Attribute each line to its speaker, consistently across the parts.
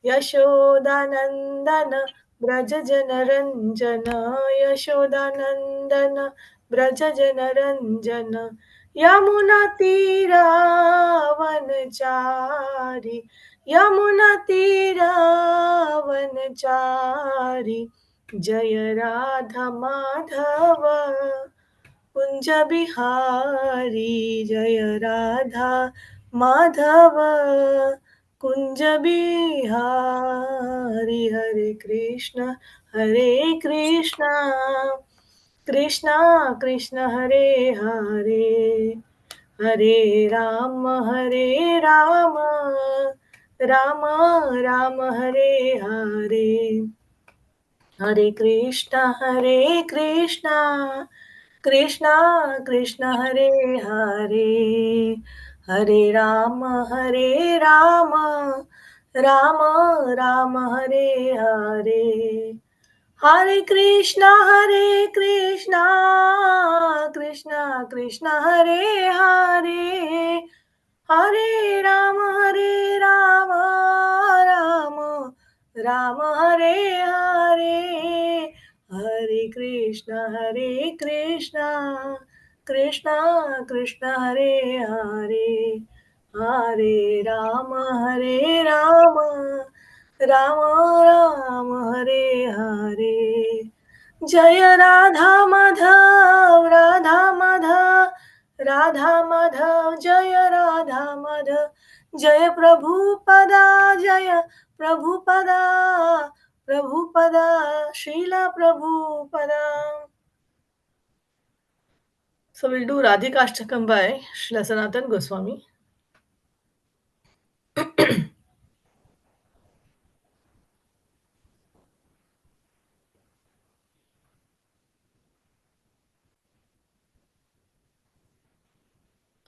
Speaker 1: यशोदानन्दन व्रज जनरञ्जन यशोदानन्दन व्रज जनरञ्जन यमुनतीरावनचारि यमुनतीरावनचारि जय राधा माधव कुञ्ज बिहारी जय राधा माधव कुञ्ज बिहारी हरे कृष्ण कृष्ण कृष्ण हरे हरे हरे राम राम राम हरे हरे हरे कृष्ण कृष्ण कृष्ण हरे हरे हरे राम राम राम हरे हरे हरे कृष्ण कृष्ण कृष्ण हरे हरे हरे राम राम राम हरे हरे हरे कृष्ण कृष्ण कृष्ण हरे हरे हरे राम राम राम हरे हरे जय राधा माधव जय राधा माधव जय Prabhupada Prabhupada Srila Prabhupada. So we'll do Radhika Ashtakam by Sri Sanatana Goswami.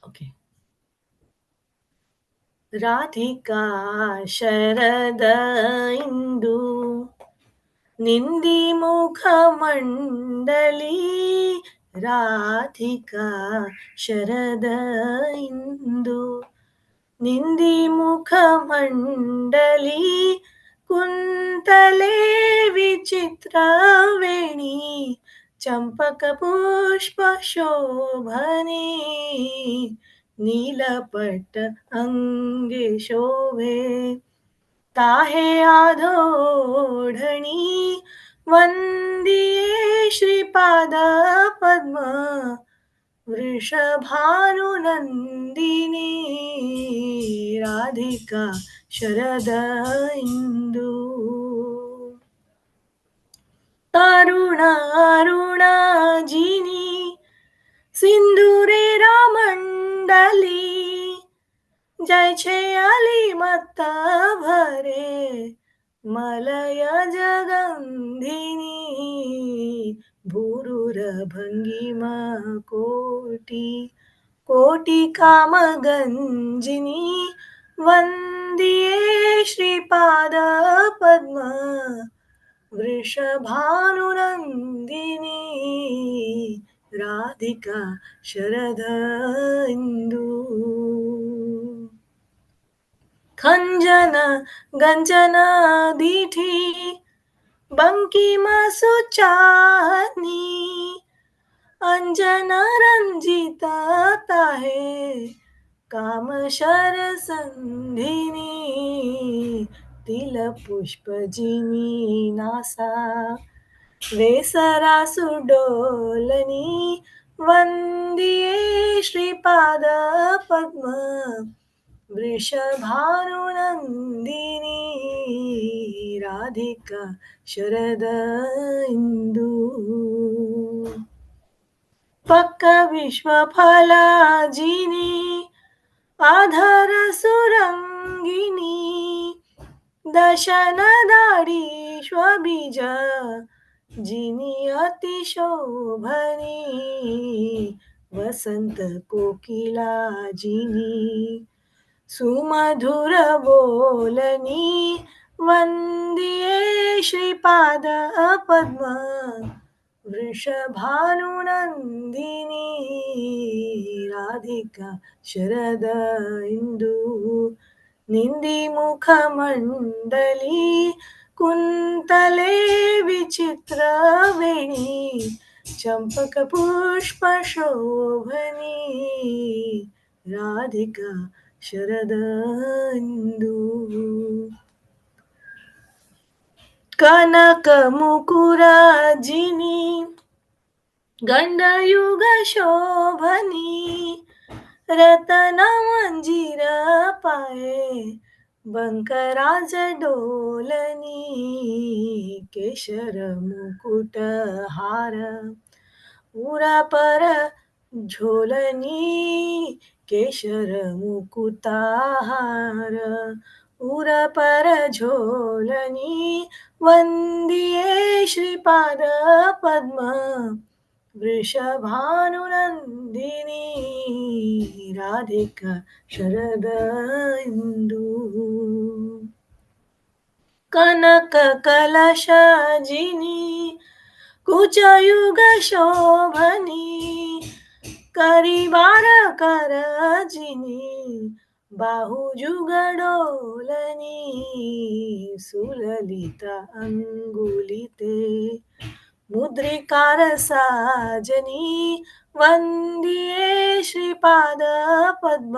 Speaker 1: Okay. Radhika Sharada Indu निंदी मुखमंडली Radhika शरद इंदु निंदी मुखमंडली कुंतले विचित्रवेणी चंपक पुष्प शोभनी नीलपट्ट अंगे शोभे ताहे आधोढणी वंदिये श्रीपाद पद्म वृषभानुनंदिनी राधिका शरद इंदु अरुणाजिनी सिंदूरे रामंडली जय छे अली मत्त भरे मलय जगंधिनी भूरुर भंगिमा कोटि कोटि कामगंजिनी वंदिये श्रीपाद पद्म वृषभानुनंदिनी राधिका शरद इंदु खंजन गंजन दीठी बंकिम सुचानी अंजन रंजित ताहे काम शर संधिनी तिल पुष्प जिनी नासा वेसरा सुडोलनी वंदिये श्रीपाद पद्म वृषभानुनंदिनी राधिका शरद इंदु पक्क विश्व फलाजिनी आधार सुरंगिनी दशन दाढी श्वबीज जिनी अतिशोभनी वसंत कोकिला जिनी सुमधुर बोलनी वंदिये श्रीपाद पद्म वृषभानुनंदिनी राधिका शरद इंदु निन्दिमुखमण्डली कुन्तले विचित्रवेणी चम्पकपुष्पशोभनी राधिका शरदन्दु कनकमुकुराजिनी गण्डयुगशोभनी रतनमञ्जीरपाये बङ्कराजडोलनी केशरमुकुटहार उरापर झोलनी केशरमुकुताहार उरापर झोलनी वन्दिये श्रीपादपद्म वृषभानुनन्दिनी राधिका शरदन्दु कनककलशजिनी कुचयुगशोभनी करिबारकरजिनी बाहुजुगडोलनी सुललिता अङ्गुलिते मुद्रिकार साजनी वन्दिये श्रीपादपद्म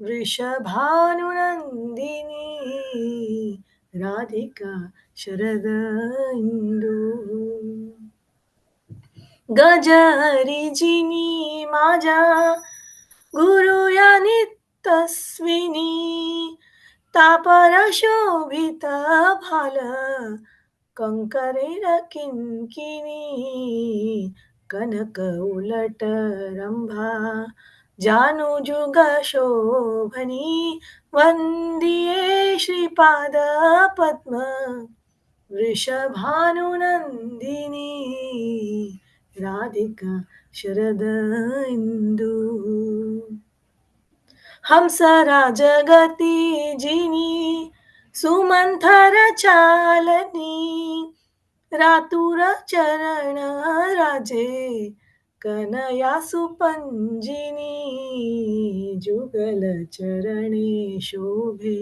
Speaker 1: वृषभानुनन्दिनी राधिका शरदन्दु गजहरिजिनी माझा गुरुयानी तस्विनी तापरशोभित भाल कंकरेर किंकिनी कनक उलट रंभा जानुजुग शोभनी वंदिये श्रीपाद पद्म वृषभानुनंदिनी राधिका शरदन्दु हंसराज गति जिनी सुमंथर चालनी रातुर चरण राजे कनया सुपंजिनी जुगल चरणे शोभे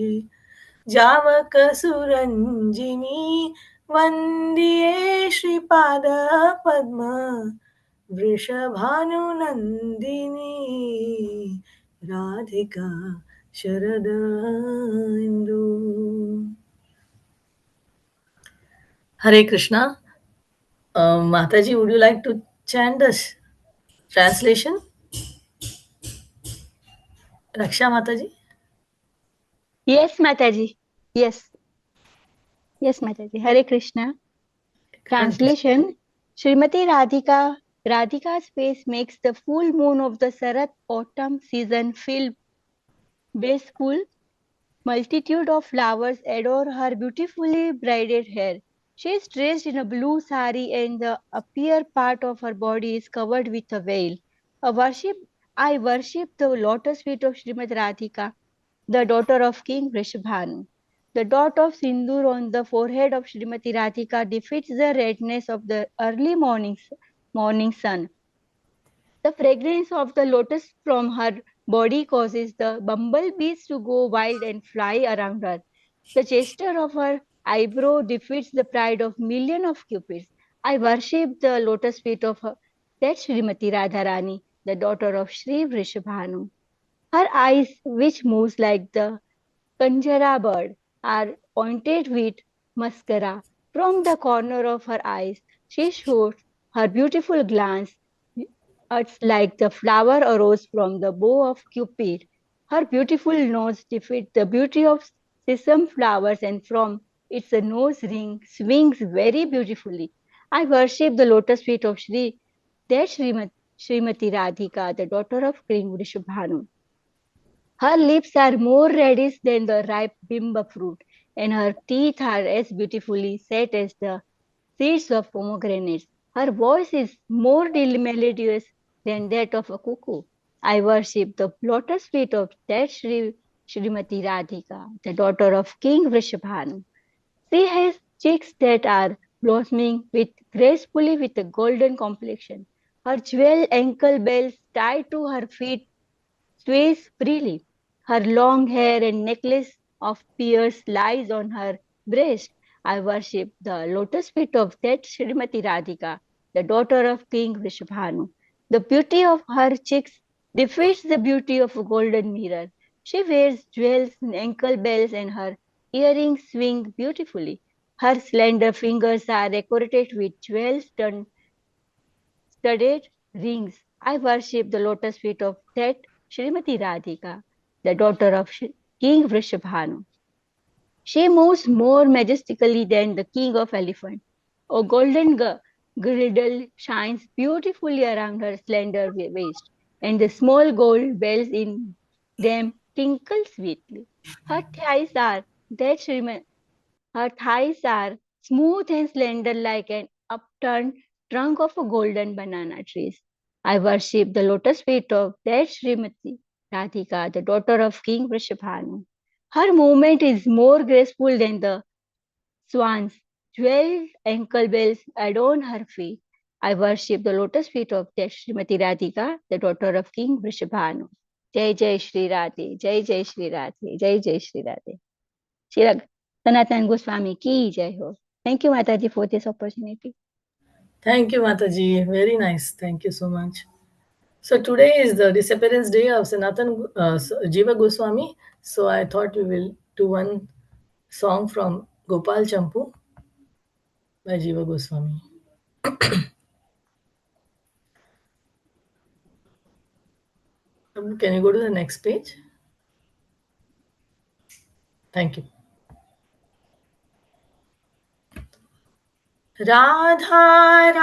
Speaker 1: जावक सुरंजिनी वंदिये श्रीपाद पद्म वृषभानुनंदिनी Radhika शरदन्दु Hare Krishna. Mataji, would you like to chant this translation? Raksha Mataji?
Speaker 2: Yes, Mataji. Yes. Yes, Mataji. Hare Krishna. Translation. Srimati Radhika. Radhika's face makes the full moon of the Sarat autumn season feel blissful. Multitude of flowers adore her beautifully braided hair. She is dressed in a blue sari and the upper part of her body is covered with a veil. I worship the lotus feet of Srimati Radhika, the daughter of King Vrishabhanu. The dot of sindoor on the forehead of Srimati Radhika defeats the redness of the early morning sun. The fragrance of the lotus from her body causes the bumblebees to go wild and fly around her. The gesture of her eyebrow defeats the pride of millions of cupids. I worship the lotus feet of that Srimati Radharani, the daughter of Sri Vrishabhanu. Her eyes, which moves like the Kanjara bird, are pointed with mascara. From the corner of her eyes, she shows her beautiful glance. It's like the flower arose from the bow of Cupid. Her beautiful nose defeats the beauty of sesame flowers, and from its nose ring swings very beautifully. I worship the lotus feet of Srimati Radhika, the daughter of King Vrishabhanu. Her lips are more reddish than the ripe bimba fruit, and her teeth are as beautifully set as the seeds of pomegranates. Her voice is more melodious than that of a cuckoo. I worship the lotus feet of that Srimati Radhika, the daughter of King Vrishabhanu. She has cheeks that are blossoming with gracefully with a golden complexion. Her jewel ankle bells tied to her feet sways freely. Her long hair and necklace of pearls lies on her breast. I worship the lotus feet of that Srimati Radhika, the daughter of King Vrishabhanu. The beauty of her cheeks defeats the beauty of a golden mirror. She wears jewels, ankle bells, and her earrings swing beautifully. Her slender fingers are decorated with jewels studded rings. I worship the lotus feet of that Srimati Radhika, the daughter of King Vrishabhanu. She moves more majestically than the king of elephants. A golden girdle shines beautifully around her slender waist, and the small gold bells in them tinkle sweetly. Her thighs are that her thighs are smooth and slender like an upturned trunk of a golden banana tree. I worship the lotus feet of that Srimati Radhika, the daughter of King Vrishabhanu. Her movement is more graceful than the swan's. Jeweled ankle bells adorn her feet. I worship the lotus feet of that Srimati Radhika, the daughter of King Vrishabhanu. Jai Jai Shri Radhe, Jai Jai Shri Radhe, Jai Jai Shri Radhe. Shri Sanatana Goswami ki jai ho. Thank you, Mataji, for this opportunity.
Speaker 1: Thank you, Mataji. Very nice. Thank you so much. So today is the disappearance day of Jiva Goswami. So I thought we will do one song from Gopal Champu by Jiva Goswami. Can you go to the next page? Thank you. राधाराकाशशधर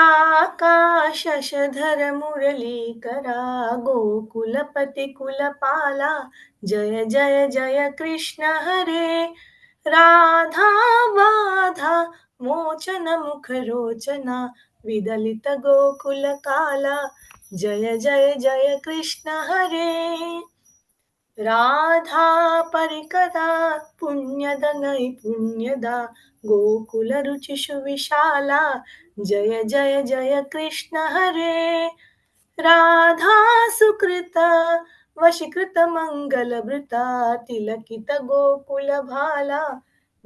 Speaker 1: मुरलीकरा गोकुलपति कुलपाला जय जय जय कृष्ण हरे राधा बाधा मोचन मुखरोचना विदलित गोकुल काला जय जय जय कृष्ण हरे राधा परिकदा पुण्यद नैपुण्यदा गोकुल रुचिषु विशाला जय जय जय कृष्ण हरे राधा सुकृत वशीकृत मंगलभृता तिलकित गोकुल भाला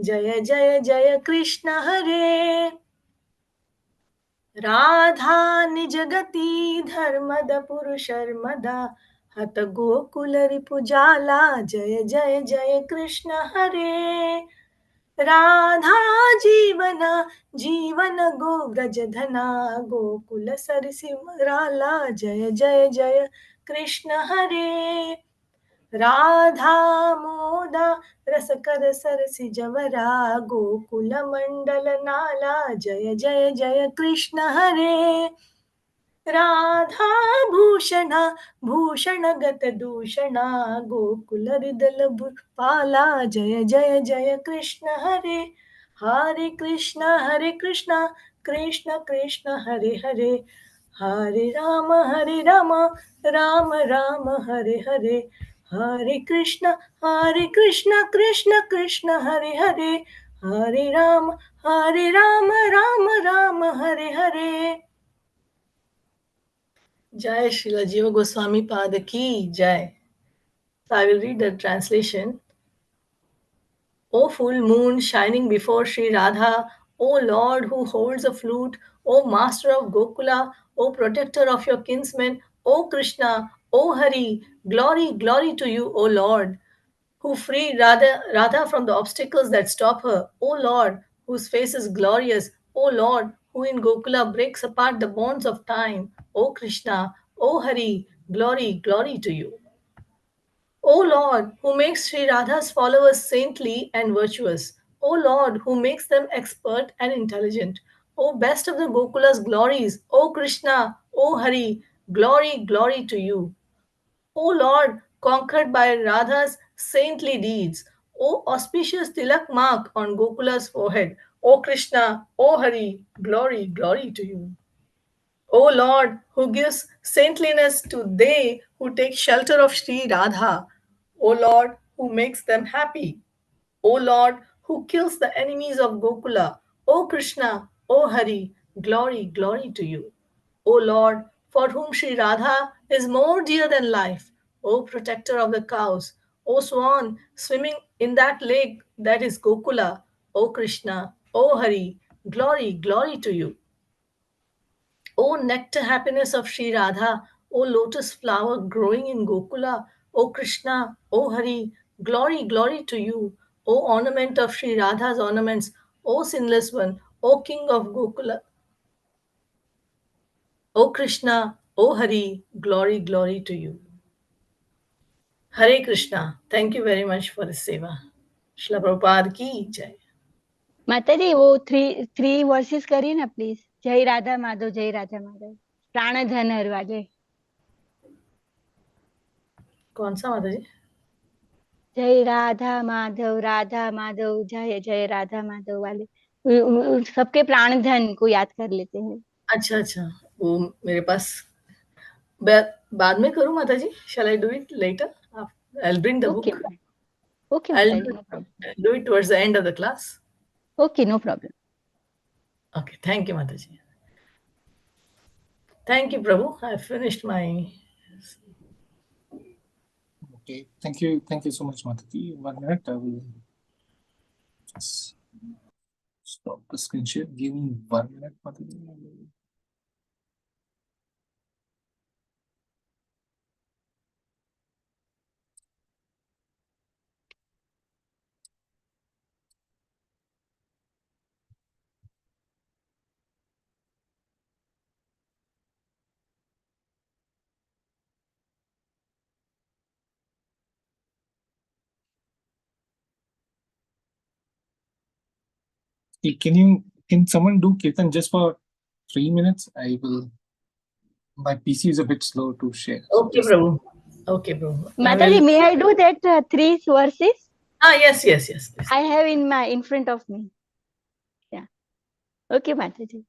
Speaker 1: जय जय जय कृष्ण हरे राधा निजगति धर्मद पुरुषर्मदा हत गोकुल रिपुजाला जय जय जय कृष्ण हरे राधा जीवन जीवन गो व्रज धना गोकुल सरसिमराला जय जय जय कृष्ण हरे राधा मोदा रसकर सरसि जवरा गोकुल मंडल नाला जय जय जय कृष्ण हरे राधा भूषण भूषण गत दूषणा गोकुल हृदल पाला जय जय जय Krishna Hare Hare Krishna Krishna Krishna Hare Hare Hare Ram Ram Ram Hare Hare Hare Krishna Krishna Krishna Hare Hare Hare Ram Ram Ram Hare Hare Jai Srila Jiva Goswami Pada Ki Jai. So I will read the translation. O full moon shining before Sri Radha, O Lord who holds a flute, O Master of Gokula, O Protector of your kinsmen, O Krishna, O Hari, glory, glory to you, O Lord, who freed Radha from the obstacles that stop her, O Lord, whose face is glorious, O Lord, who in Gokula breaks apart the bonds of time, O Krishna, O Hari, glory, glory to you. O Lord, who makes Sri Radha's followers saintly and virtuous. O Lord, who makes them expert and intelligent. O best of the Gokula's glories, O Krishna, O Hari, glory, glory to you. O Lord, conquered by Radha's saintly deeds. O auspicious tilak mark on Gokula's forehead. O Krishna, O Hari, glory, glory to you. O Lord, who gives saintliness to they who take shelter of Sri Radha. O Lord, who makes them happy. O Lord, who kills the enemies of Gokula. O Krishna, O Hari, glory, glory to you. O Lord, for whom Sri Radha is more dear than life. O protector of the cows. O swan, swimming in that lake that is Gokula, O Krishna, O Hari, glory, glory to you. O nectar happiness of Sri Radha, O lotus flower growing in Gokula, O Krishna, O Hari, glory, glory to you. O ornament of Sri Radha's ornaments, O sinless one, O king of Gokula, O Krishna, O Hari, glory, glory to you. Hare Krishna. Thank you very much for the seva. Shila Prabhupada ki jai.
Speaker 2: माताजी वो three versus करिए ना please. जय राधा माधव, जय राधा माधव, प्राण धन हरवा जय।
Speaker 1: कौन सा माता जी?
Speaker 2: जय राधा माधव, जय जय राधा माधव वाले सबके प्राण धन को याद कर लेते हैं।
Speaker 1: अच्छा अच्छा, वो मेरे पास बाद में करूँ Mata ji? Shall I do it later? I'll bring the
Speaker 2: okay
Speaker 1: book.
Speaker 2: Okay
Speaker 1: I'll
Speaker 2: Mataji, no problem.
Speaker 1: do it towards the end of the class.
Speaker 2: Okay no problem.
Speaker 1: Okay, thank you, Mataji. Thank you, Prabhu. I finished my.
Speaker 3: Okay, thank you so much, Mataji. 1 minute, I will just stop the screen share. Give me 1 minute, Mataji. Can someone do Kirtan just for 3 minutes? My PC is a bit slow to share.
Speaker 1: Okay, Prabhu. Okay, Prabhu.
Speaker 2: माताजी, may I do that 3 verses?
Speaker 1: Yes.
Speaker 2: I have in front of me. Yeah. Okay, माताजी।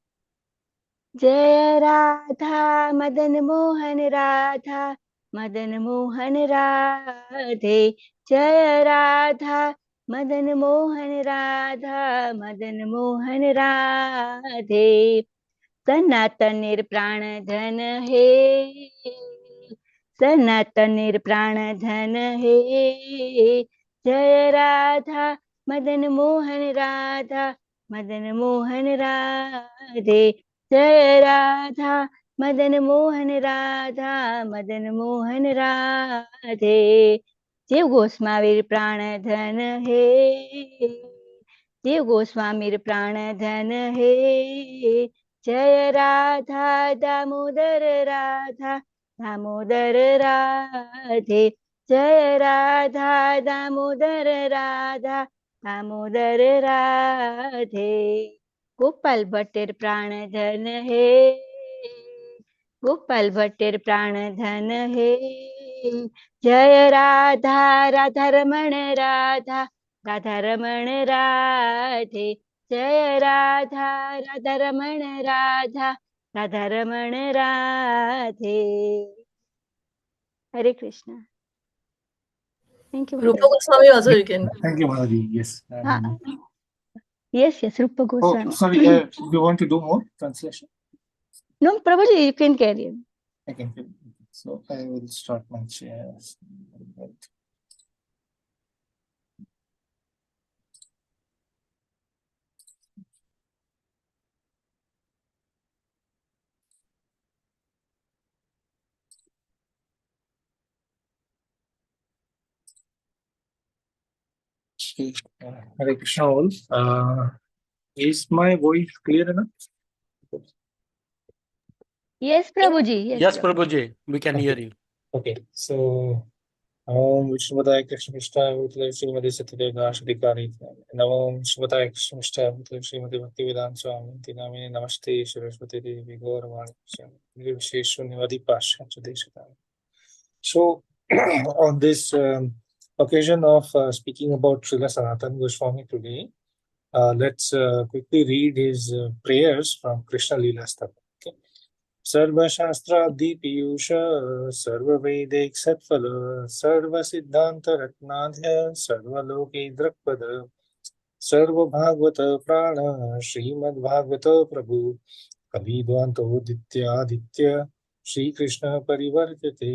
Speaker 2: जय राधा मदन मोहन राधा, मदन मोहन राधे। जय राधा मदन मोहन राधा, मदन मोहन राधे। सनातन प्राण धन हे, सनातन प्राण धन हे। जय राधा मदन मोहन राधा, मदन मोहन राधे। जय राधा मदन मोहन राधा, मदन मोहन राधे। जीव गोस्वामी प्राण धन हे, जीव गोस्वामी प्राण धन हे। जय राधा दामोदर राधा, दामोदर राधे। जय राधा दामोदर राधा, दामोदर राधे। गोपाल भट्टर प्राण धन हे, गोपाल भट्टर प्राण धन हे। जय राधा राधा रमण राधा, राधा रमण राधे। जय राधा राधा रमण राधा, राधा रमण राधे। हरे Krishna. Thank you,
Speaker 1: Rupa
Speaker 2: Mataji.
Speaker 1: Goswami also you can.
Speaker 3: Thank you, Mataji. Yes.
Speaker 2: Yes, Rupa Goswami.
Speaker 3: Oh, sorry. Do you want to do more translation?
Speaker 2: No, Prabhuji, you can carry on.
Speaker 3: I can. So I will start my share. Okay. Hare Krishna all. Is my voice clear enough?
Speaker 2: Yes, Prabhuji.
Speaker 4: Yes, Prabhuji, we can hear you.
Speaker 3: Okay. So Om Vishnupadaya Krishna Vishnu Srimati Satyadev Shadikari. Namo Vishnupadaya Krishna Vishnu Srimati Bhaktivedanta Swami Namini Namaste Saraswati Devi Gauravani Visheshu Nivadi Pasha Chadeshata. So on this occasion of speaking about Sri Sanatana Goswami today, let's quickly read his prayers from Krishna Leela Stava. Okay. सर्वशास्त्रादि Piyush सर्ववेदैक सत्फल सर्वसिद्धांत रत्नाध्य सर्वलोके दृक्पद सर्वभागवत प्राण श्रीमद्भागवत प्रभु कविद्वांतोदित्यादित्य श्रीकृष्ण परिवर्तते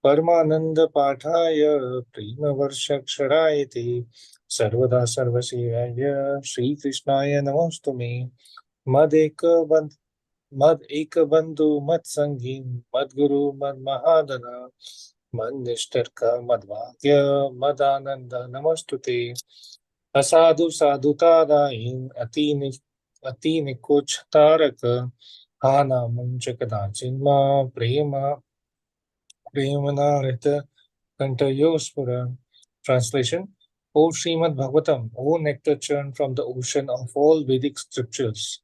Speaker 3: Paramananda Pathaya Prema Varshakshadayate Sarvada Sarvasevaya Sri Krishnaya Namastume Mad Eka Bandhu Mad Sangi Mad Guru Mad Mahadana Mad Nishtarka Mad Vakya Mad Ananda Namastute Asadu Sadhu Tadain Atini Kuch Taraka Hana Munchakada Chinma Premanarita Kantayospura. Translation: O Srimad Bhagavatam, O nectar churned from the ocean of all Vedic scriptures,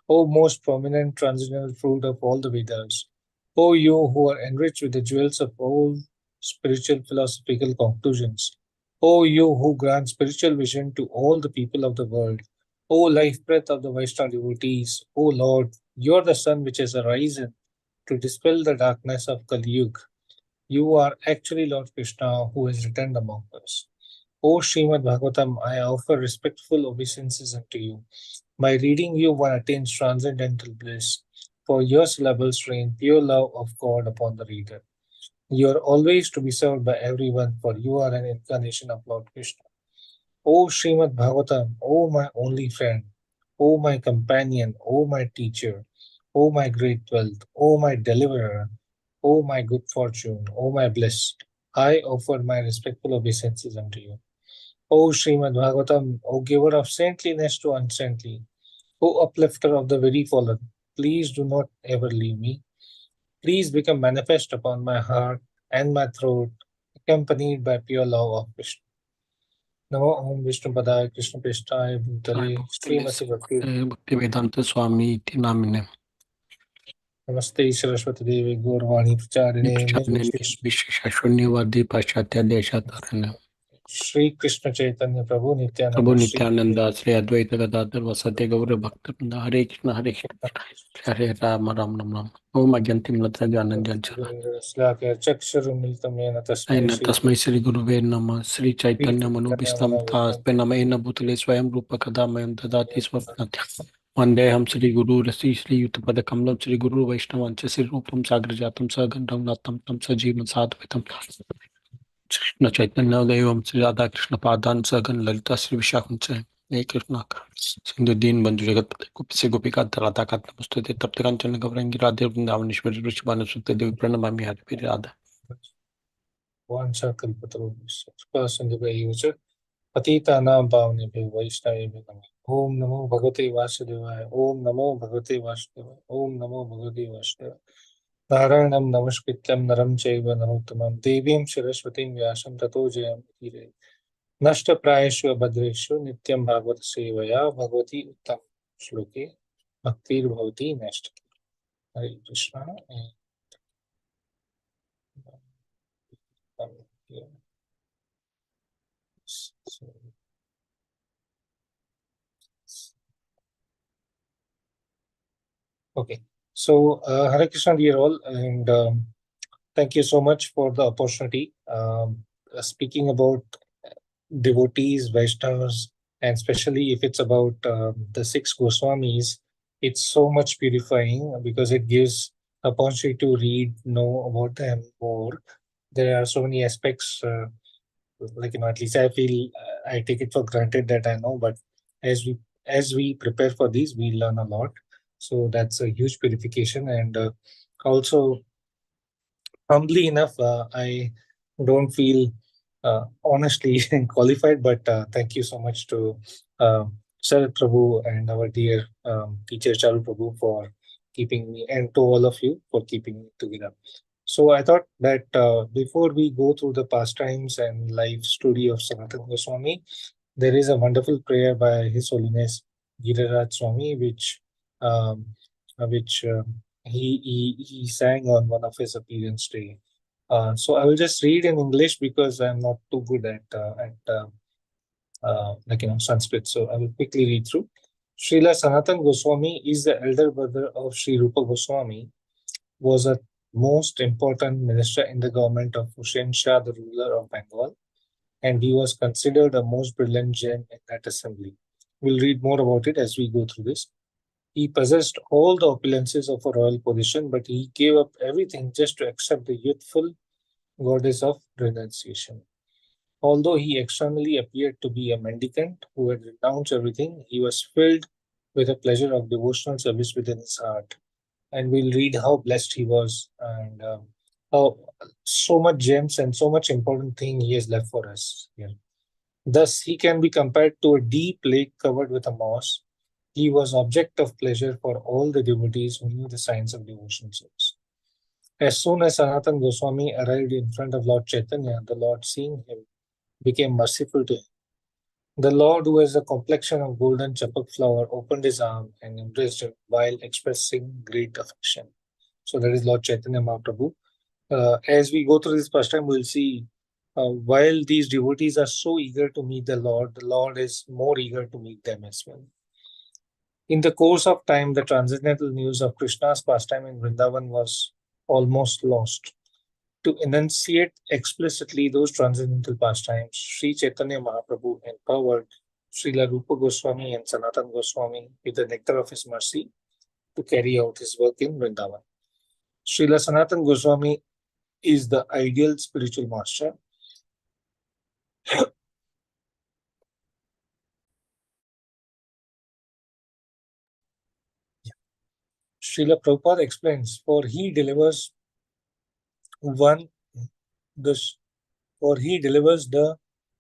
Speaker 3: O most prominent transitional fruit of all the Vedas, O you who are enriched with the jewels of all spiritual philosophical conclusions, O you who grant spiritual vision to all the people of the world, O life breath of the Vaishnava devotees, O Lord, you are the sun which has arisen to dispel the darkness of Kali Yuga. You are actually Lord Krishna who has returned among us. O Srimad Bhagavatam, I offer respectful obeisances unto you. By reading you, one attains transcendental bliss, for your syllables rain pure love of God upon the reader. You are always to be served by everyone, for you are an incarnation of Lord Krishna. O Srimad Bhagavatam, O my only friend, O my companion, O my teacher, O my great wealth, O my deliverer, O my good fortune, O my bliss, I offer my respectful obeisances unto you. O Srimad Bhagavatam, O giver of saintliness to unsaintly, O uplifter of the very fallen, please do not ever leave me. Please become manifest upon my heart and my throat, accompanied by pure love of Krishna. Namo Om Vishnu Padaya Krishna Prishthaya Bhutale Srimati Bhakti
Speaker 4: Bhaktivedanta Swami iti namine.
Speaker 3: Namaste Saraswati Devi Gaurvani Pracharine Nirvishesha
Speaker 4: Shashunyavardi Paschatya Deshatarane.
Speaker 3: Shri Krishna Chaitanya Prabhu
Speaker 4: Prabhu
Speaker 3: Nityananda Shri
Speaker 4: Nityananda Sri Advaita Gadadhar Vasate Gaura Bhakta Hare Krishna Hare Krishna Hare Rama Ram Ram Ram. Om Agyantim Latra Jananjan Chara.
Speaker 3: Slaka Chaksharumiltamena Tasmai
Speaker 4: Aina
Speaker 3: Shri
Speaker 4: Tasmai Sri Guruve Nama Sri Chaitanya
Speaker 3: Chaitanya
Speaker 4: Manubhistam Tas
Speaker 3: Manavishtam
Speaker 4: Penamaena Bhutale Swayam Rupa Kadamayam Dadati Swapnatya. Vandeham Sri Guru Rasi Sri Yuttapada Kamlam Sri Guru Vaishnavancha Sri Rupam Sagar Jatam Sagandam Natam Tam Sajivam Sadhvitam Krishna Chaitanya Devam Sri Radha Krishna Padan Sagan Lalita Sri Vishakam Hey Krishna Sindhu Deen Bandhu Jagat Gopi Se Gopika Radha Katna Mustade Tapta Kanchana Gaurangi Radhe Vrindavaneshwari Ruchibana Sutta Devi Pranamami Hari Piri Radha.
Speaker 3: Vancha Kalpatarubhasya Sindhubhayuja Patitanam Bhavnebhyo Vaishnavebhyo Namo Om Namo Bhagavate Vasudevaya Om Namo Bhagavate Vasudevaya Om Namo Bhagavate Vasudevaya Narayanam Namaskrityam Naram Chaiva Narottamam Devim Saraswatim Vyasam Tato Jayam Ire Nashta Prayeshu Abhadreshu Nityam Bhagavata Sevaya Bhagavati Uttam Shloke Bhaktir Bhavati Nashta. Hare Krishna. Okay, so Hare Krishna, dear all, and thank you so much for the opportunity. Speaking about devotees, Vaishnavas, and especially if it's about the six Goswamis, it's so much purifying because it gives opportunity to read, know about them more. There are so many aspects, like at least I feel I take it for granted that I know, but as we prepare for these, we learn a lot. So that's a huge purification, and also humbly enough, I don't feel honestly qualified, but thank you so much to Sharat Prabhu and our dear teacher Charu Prabhu for keeping me, and to all of you for keeping me together. So I thought that before we go through the pastimes and life story of Sanatana Goswami, there is a wonderful prayer by His Holiness Giriraj Swami, um, he sang on one of his appearance day. So I will just read in English because I'm not too good at Sanskrit. So I will quickly read through. Srila Sanatana Goswami is the elder brother of Sri Rupa Goswami, was a most important minister in the government of Hussain Shah, the ruler of Bengal, and he was considered a most brilliant Jain in that assembly. We'll read more about it as we go through this. He possessed all the opulences of a royal position, but he gave up everything just to accept the youthful, goddess of renunciation. Although he externally appeared to be a mendicant who had renounced everything, he was filled with a pleasure of devotional service within his heart. And we'll read how blessed he was and how so much gems and so much important thing he has left for us here. Thus, he can be compared to a deep lake covered with a moss. He was object of pleasure for all the devotees who knew the science of devotional service. As soon as Sanatana Goswami arrived in front of Lord Chaitanya, the Lord, seeing him, became merciful to him. The Lord, who has a complexion of golden chapak flower, opened his arm and embraced him while expressing great affection. So that is Lord Chaitanya Mahaprabhu. As we go through this pastime, we'll see while these devotees are so eager to meet the Lord is more eager to meet them as well. In the course of time, the transcendental news of Krishna's pastime in Vrindavan was almost lost. To enunciate explicitly those transcendental pastimes, Sri Chaitanya Mahaprabhu empowered Srila Rupa Goswami and Sanatana Goswami with the nectar of his mercy to carry out his work in Vrindavan. Srila Sanatana Goswami is the ideal spiritual master. Srila Prabhupada explains, for he delivers the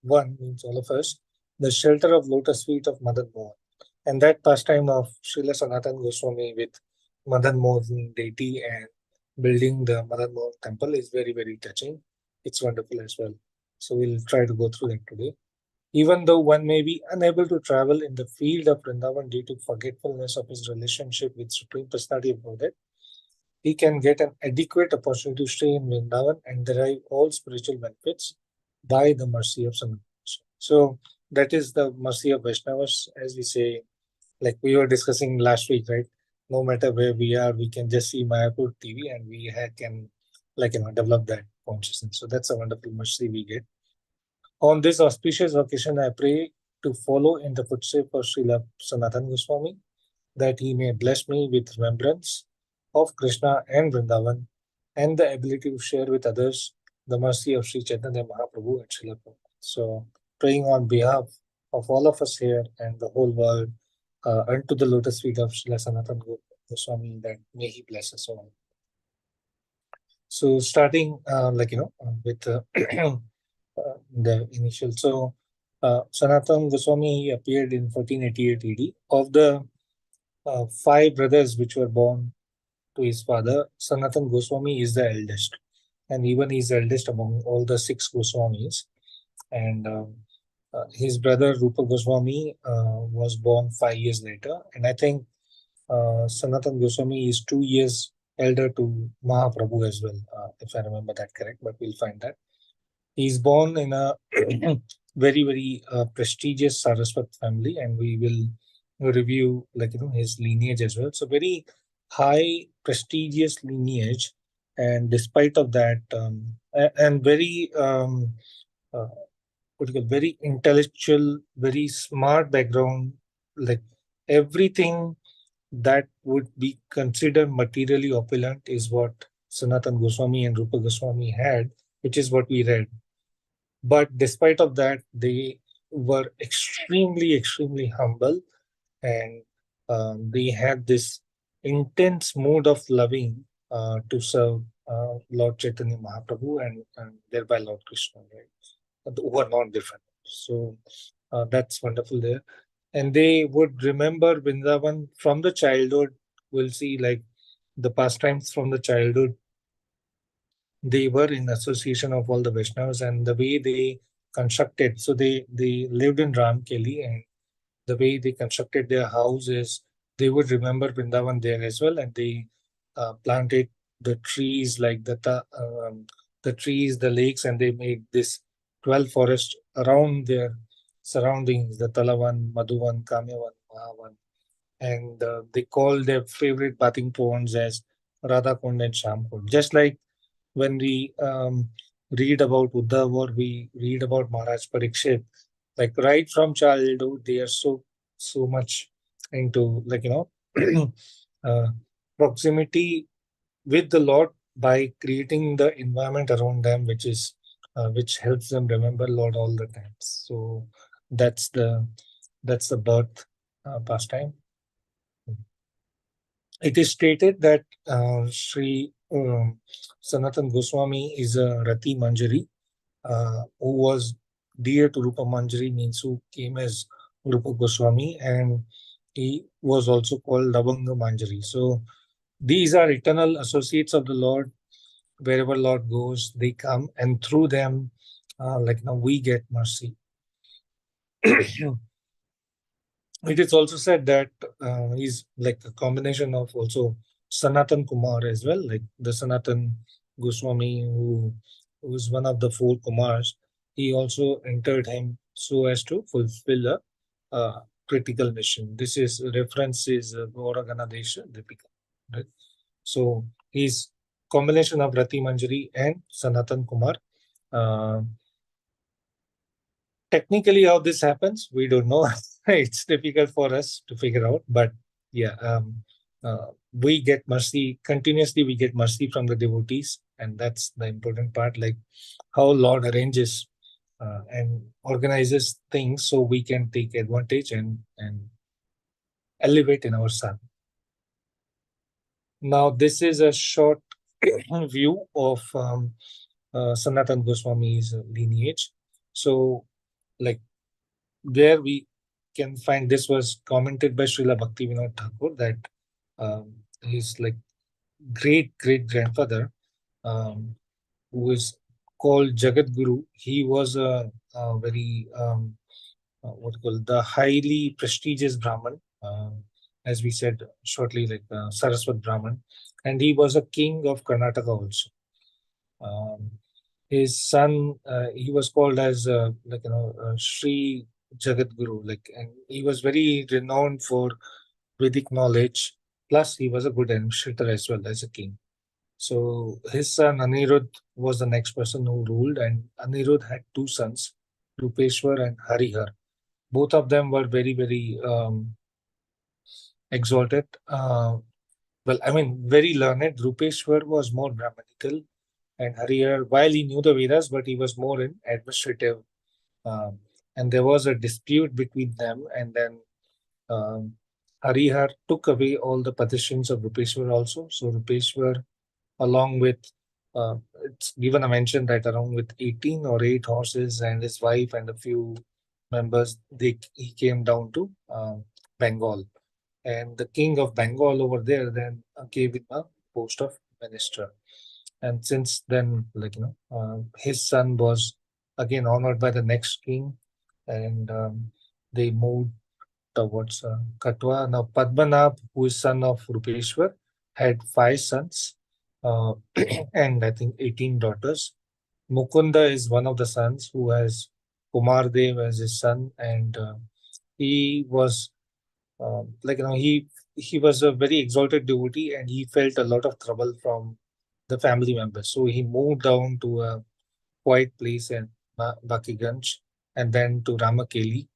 Speaker 3: one, means all of us, the shelter of lotus feet of Madan Mohan. And that pastime of Srila Sanatana Goswami with Madan Mohan deity and building the Madan Mohan temple is very, very touching. It's wonderful as well. So we'll try to go through that today. Even though one may be unable to travel in the field of Vrindavan due to forgetfulness of his relationship with Supreme Personality of Godhead, he can get an adequate opportunity to stay in Vrindavan and derive all spiritual benefits by the mercy of Sanatana. So that is the mercy of Vaishnavas, as we say, like we were discussing last week, right? No matter where we are, we can just see Mayapur TV and we can develop that consciousness. So that's a wonderful mercy we get. On this auspicious occasion, I pray to follow in the footsteps of Srila Sanatana Goswami, that he may bless me with remembrance of Krishna and Vrindavan, and the ability to share with others the mercy of Sri Chaitanya Mahaprabhu and Srila Prabhupada. So, praying on behalf of all of us here and the whole world, unto the lotus feet of Srila Sanatana Goswami, that may he bless us all. So, starting with the initial. So, Sanatana Goswami appeared in 1488 AD. Of the 5 brothers which were born to his father, Sanatana Goswami is the eldest, and even he is eldest among all the 6 Goswamis. And his brother Rupa Goswami was born 5 years later, and I think Sanatana Goswami is 2 years elder to Mahaprabhu as well, if I remember that correct, but we'll find that. He's born in a very, very prestigious Saraswat family, and we will review his lineage as well. So very high prestigious lineage, and despite of that, and very very intellectual, very smart background, like everything that would be considered materially opulent is what Sanatana Goswami and Rupa Goswami had, which is what we read. But despite of that, they were extremely, extremely humble, and they had this intense mood of loving to serve Lord Chaitanya Mahaprabhu and thereby Lord Krishna, right? Who are not different. So that's wonderful there. And they would remember Vrindavan from the childhood. We'll see like the pastimes from the childhood. They were in association of all the Vaishnavas, and the way they constructed, so they lived in Ramkeli, and the way they constructed their houses, they would remember Vrindavan there as well, and they planted the trees like the trees, the lakes, and they made this 12 forests around their surroundings, the Talavan, Madhuvan, Kamyavan, Mahavan, and they call their favorite bathing ponds as Radha Kund and Shamkund. Just like when we read about Uddhav or we read about Maharaj Parikshit, like right from childhood, they are so much into uh, proximity with the Lord by creating the environment around them, which helps them remember Lord all the time. So that's the birth pastime. It is stated that Sri Sanatana Goswami is a Rati Manjari, who was dear to Rupa Manjari, means who came as Rupa Goswami, and he was also called Lavanga Manjari. So these are eternal associates of the Lord. Wherever Lord goes, they come, and through them, we get mercy. It is also said that he's like a combination of also Sanatan Kumar as well, like the Sanatan Goswami, who is one of the four Kumars. He also entered him so as to fulfill a critical mission. This is reference is Gaura Ganadesha Deepika. Right? So he's combination of Rati Manjari and Sanatan Kumar. Technically, how this happens, we don't know. It's difficult for us to figure out, but yeah, we get mercy continuously. We get mercy from the devotees, and that's the important part. Like how Lord arranges and organizes things so we can take advantage and elevate in our sadhana. Now, this is a short view of Sanatana Goswami's lineage. So, like there we can find, this was commented by Srila Bhaktivinoda Thakur, that his like great grandfather, who is called Jagat Guru, he was a very what you call the highly prestigious Brahman, as we said shortly, like Saraswat Brahman, and he was a king of Karnataka also. His son, he was called as Sri Jagat Guru, and he was very renowned for Vedic knowledge. Plus, he was a good administrator as well as a king. So his son Anirudh was the next person who ruled, and Anirudh had two sons, Rupeshwar and Harihar. Both of them were very exalted. Very learned. Rupeshwar was more Brahmanical, and Harihar, while he knew the Vedas, but he was more in administrative. And there was a dispute between them, and then Harihar took away all the possessions of Rupeshwar also. So Rupeshwar, along with, it's given a mention that along with 18 or 8 horses and his wife and a few members, he came down to Bengal. And the king of Bengal over there then gave him a post of minister. And since then, his son was again honored by the next king, and they moved towards Katwa. Now, Padmanabh, who is son of Rupeshwar, had 5 sons and I think 18 daughters. Mukunda is one of the sons who has Kumardev as his son, and he was he was a very exalted devotee, and he felt a lot of trouble from the family members. So he moved down to a quiet place in Bakiganj and then to Ramakeli,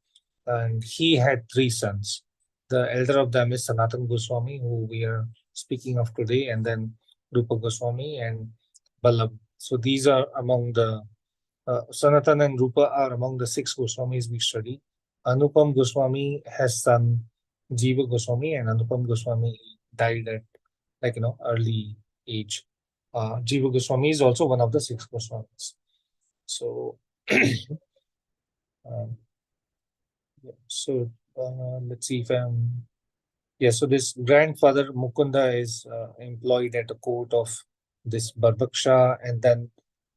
Speaker 3: and he had 3 sons. The elder of them is Sanatana Goswami, who we are speaking of today, and then Rupa Goswami and Ballabh. So these are among the Sanatana and Rupa are among the 6 Goswamis we study. Anupam Goswami has son Jiva Goswami, and Anupam Goswami died at early age. Jiva Goswami is also one of the 6 Goswamis. So, let's see if I'm. Yeah, so this grandfather Mukunda is employed at the court of this Barbak Shah, and then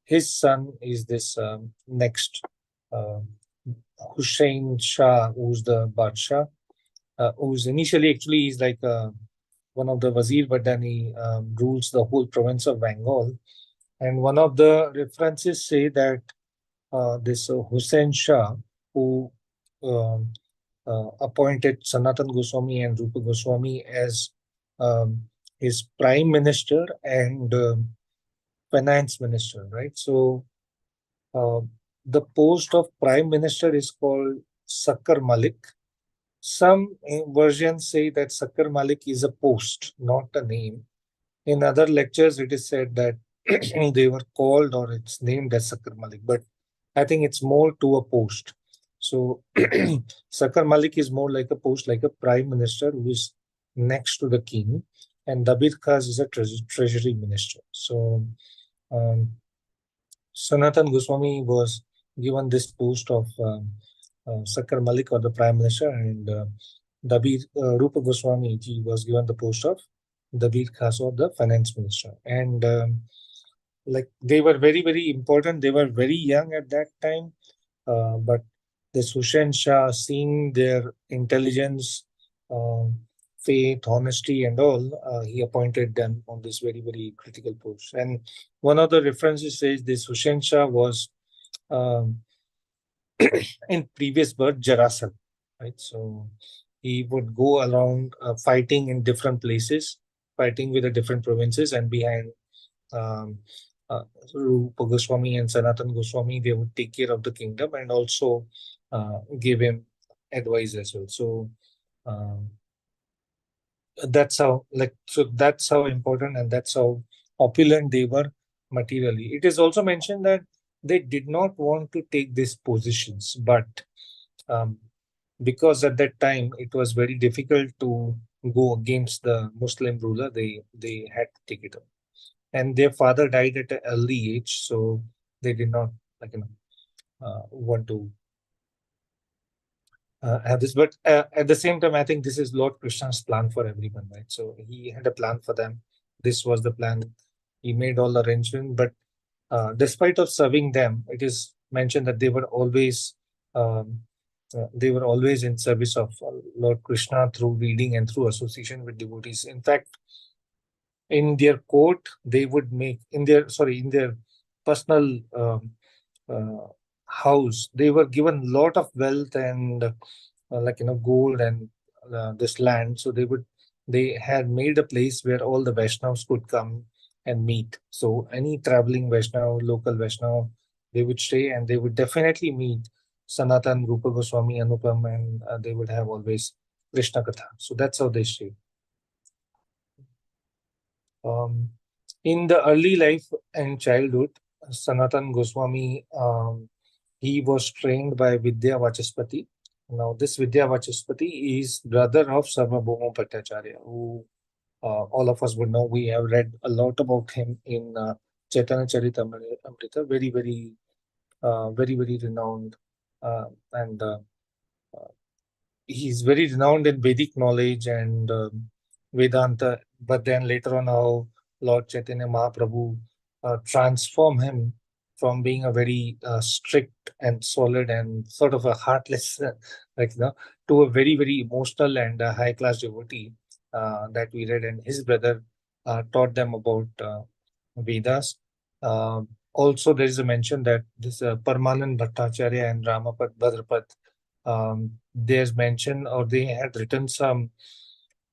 Speaker 3: his son is this next Hussain Shah, who's the Badshah, who's initially actually he's like one of the wazir, but then he rules the whole province of Bengal. And one of the references say that this Hussain Shah, who appointed Sanatana Goswami and Rupa Goswami as his prime minister and finance minister, right? So the post of prime minister is called Sakkar Malik. Some versions say that Sakkar Malik is a post, not a name. In other lectures, it is said that they were called or it's named as Sakar Malik, but I think it's more to a post. So Sakar Malik is more like a post, like a prime minister who is next to the king, and Dabir Khas is a treasury minister. So um, Sanatan Goswami was given this post of Sakar Malik or the prime minister, and Dabir Rupa Goswami ji was given the post of Dabir Khas or the finance minister. And like they were very, very important. They were very young at that time, but the Hussain Shah, seeing their intelligence, faith, honesty, and all, he appointed them on this very, very critical post. And one of the references says this Hussain Shah was um, in previous birth Jarasandh, right? So he would go around fighting in different places, fighting with the different provinces, and behind um, uh, Rupa Goswami and Sanatan Goswami, they would take care of the kingdom and also give him advice as well. So um, that's how, like, so that's how important and that's how opulent they were materially. It is also mentioned that they did not want to take these positions, but um, because at that time it was very difficult to go against the Muslim ruler, they had to take it up. And their father died at an early age, so they did not, like, want to have this. But at the same time, I think this is Lord Krishna's plan for everyone, right? So he had a plan for them. This was the plan. He made all arrangement, but despite of serving them, it is mentioned that um, they were always in service of Lord Krishna through reading and through association with devotees. In fact, in their court, they would make in their personal uh, house, they were given lot of wealth and gold and this land. So they had made a place where all the Vaishnavas could come and meet. So any traveling Vaishnav, local Vaishnav, they would stay and they would definitely meet Sanatan, Rupa Goswami, Anupam, and they would have always Krishna Katha. So that's how they stay. Um, in the early life and childhood, Sanatan Goswami, he was trained by Vidya Vachaspati. Now, this Vidya Vachaspati is brother of Sarvabhauma Bhattacharya, who all of us would know. We have read a lot about him in Chaitanya Charitamrita. Very, very renowned, and he's very renowned in Vedic knowledge and Vedanta. But then later on, how Lord Chaitanya Mahaprabhu transformed him from being a very strict and solid and sort of a heartless, to a very, very emotional and high class devotee that we read. And his brother taught them about Vedas. Also, there is a mention that this Parmanand Bhattacharya and Ramapad Bhadrapad, there's mention or they had written some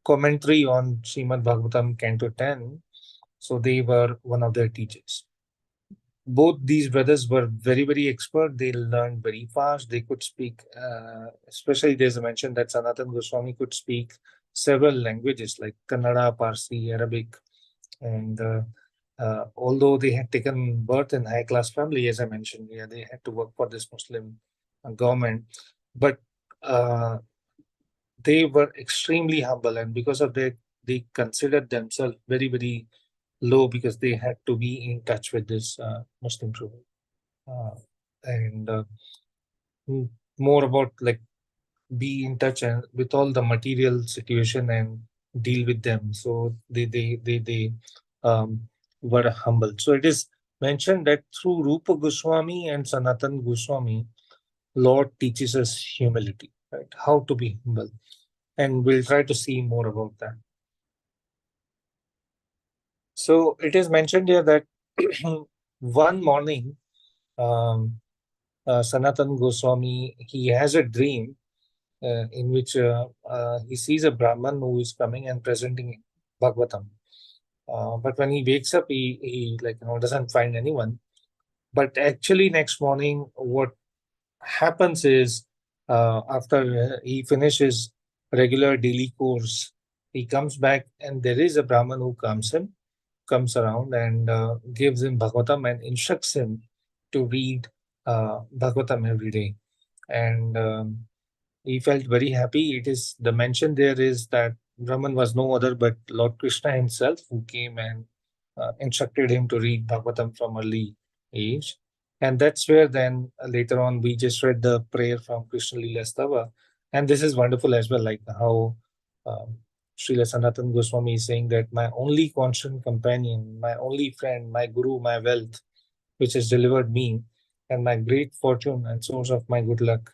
Speaker 3: commentary on Srimad Bhagavatam Canto 10. So they were one of their teachers. Both these brothers were very, very expert. They learned very fast. They could speak, especially there's a mention that Sanatan Goswami could speak several languages like Kannada, Parsi, Arabic. And although they had taken birth in high class family, as I mentioned, yeah, they had to work for this Muslim government. But they were extremely humble, and because of that, they considered themselves very, very low because they had to be in touch with this Muslim truth. And more about like be in touch and with all the material situation and deal with them. So they were humble. So it is mentioned that through Rupa Goswami and Sanatan Goswami, Lord teaches us humility, right? How to be humble. And we'll try to see more about that. So it is mentioned here that one morning, Sanatan Goswami, he has a dream in which he sees a Brahman who is coming and presenting Bhagavatam. But when he wakes up, he doesn't find anyone. But actually, next morning, what happens is after he finishes regular daily course, he comes back and there is a Brahman who comes him comes around and gives him Bhagavatam and instructs him to read Bhagavatam every day. And he felt very happy. It is the mention there is that Brahman was no other but Lord Krishna himself, who came and instructed him to read Bhagavatam from early age. And that's where then later on we just read the prayer from Krishna Lila Stava. And this is wonderful as well, like how Srila Sanatana Goswami is saying that my only constant companion, my only friend, my guru, my wealth, which has delivered me, and my great fortune and source of my good luck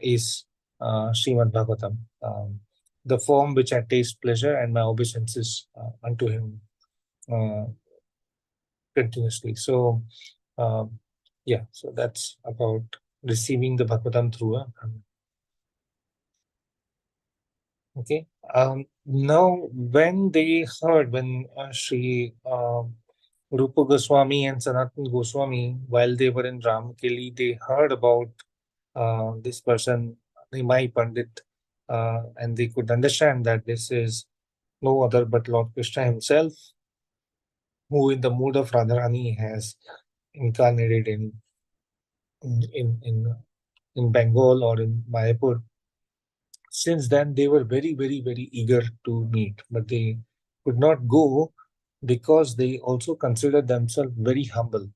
Speaker 3: is Srimad Bhagavatam, the form which I taste pleasure and my obeisances unto him uh, continuously. So, yeah, so that's about receiving the Bhagavatam through a okay. Now, when they heard, when Sri Rupa Goswami and Sanatana Goswami, while they were in Ramkeli, they heard about this person, Nimai Pandit, and they could understand that this is no other but Lord Krishna himself, who in the mood of Radharani has incarnated in, in, in, in Bengal or in Mayapur. Since then, they were very, very, very eager to meet, but they could not go because they also considered themselves very humble,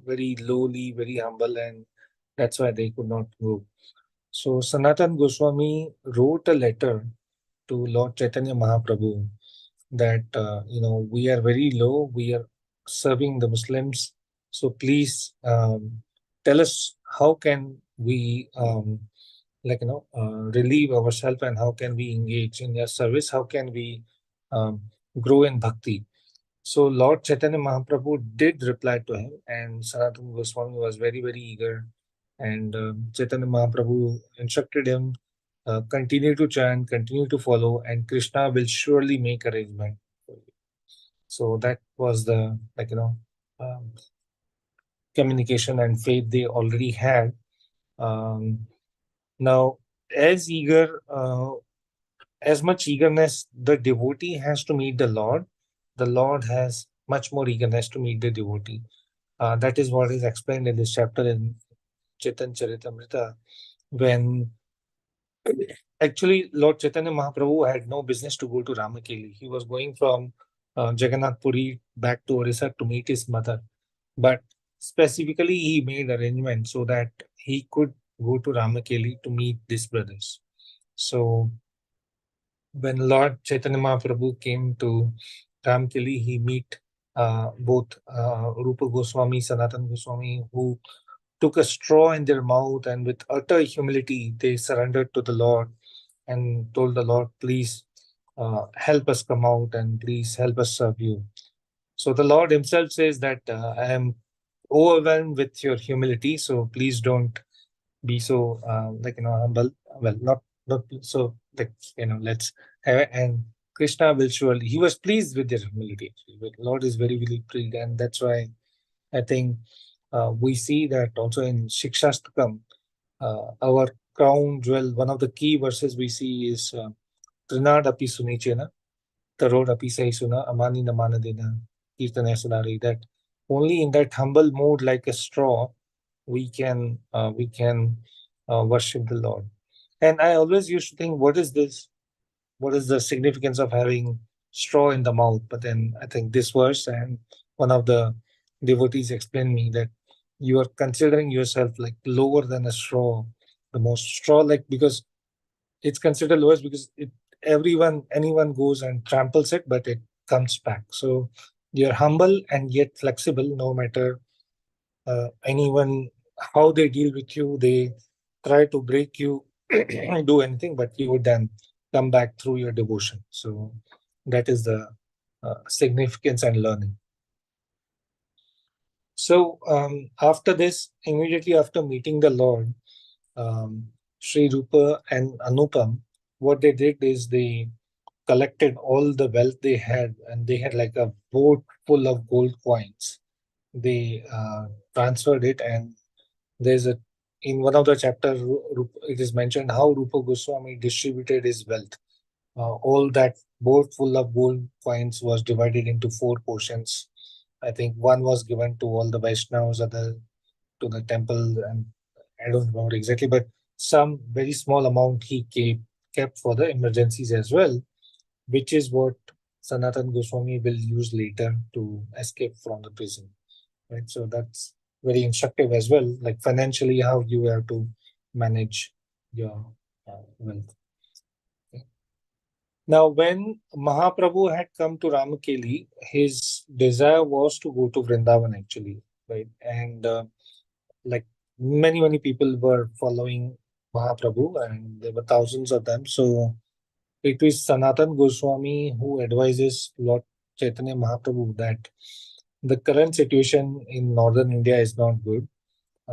Speaker 3: very lowly, very humble, and that's why they could not go. So Sanatan Goswami wrote a letter to Lord Chaitanya Mahaprabhu that we are very low, we are serving the Muslims, so please tell us how can we relieve ourselves and how can we engage in your service, how can we um, grow in bhakti. So Lord Chaitanya Mahaprabhu did reply to him, and Sanatana Goswami was very, very eager. And Chaitanya Mahaprabhu instructed him, continue to chant, continue to follow, and Krishna will surely make arrangement for you. So that was the um, communication and faith they already had. Um, Now, as eager, as much eagerness the devotee has to meet the Lord has much more eagerness to meet the devotee. That is what is explained in this chapter in Chaitanya Charitamrita, when actually Lord Chaitanya Mahaprabhu had no business to go to Ramakeli. He was going from Jagannath Puri back to Orissa to meet his mother. But specifically, he made arrangements so that he could go to Ramakeli to meet these brothers. So when Lord Chaitanya Mahaprabhu came to Ramkeli, he meet both Rupa Goswami, Sanatana Goswami, who took a straw in their mouth and with utter humility they surrendered to the Lord and told the Lord, please help us come out and please help us serve you. So the Lord himself says that I am overwhelmed with your humility, so please don't be so humble. Well, not so like let's have it. And Krishna will surely, he was pleased with their humility actually. But Lord is very, very pleased, and that's why I think we see that also in Shikshastakam, our crown jewel, one of the key verses we see is Trinad api sunichena, Tarod api saisuna, amani namana dena, kirtana sadari, that only in that humble mode like a straw we can worship the Lord. And I always used to think, what is this? What is the significance of having straw in the mouth? But then I think this verse and one of the devotees explained me that you are considering yourself like lower than a straw, the most straw like, because it's considered lowest because anyone goes and tramples it, but it comes back. So you're humble and yet flexible, no matter anyone how they deal with you, they try to break you, do anything, but you would then come back through your devotion. So that is the significance and learning. So after this, immediately after meeting the Lord, Sri Rupa and Anupam, what they did is they collected all the wealth they had, and they had like a boat full of gold coins. They transferred it, and there's a in one of the chapters it is mentioned how Rupa Goswami distributed his wealth. all that board full of gold coins was divided into 4 portions. I think one was given to all the Vaishnavas, other to the temple, and I don't remember exactly, but some very small amount he kept for the emergencies as well, which is what Sanatan Goswami will use later to escape from the prison. Right, so that's very instructive as well, like financially how you have to manage your wealth. Okay. Now, when Mahaprabhu had come to Ramakeli, his desire was to go to Vrindavan actually, right? And like many people were following Mahaprabhu, and there were thousands of them. So it is Sanatan Goswami who advises Lord Chaitanya Mahaprabhu that the current situation in northern India is not good.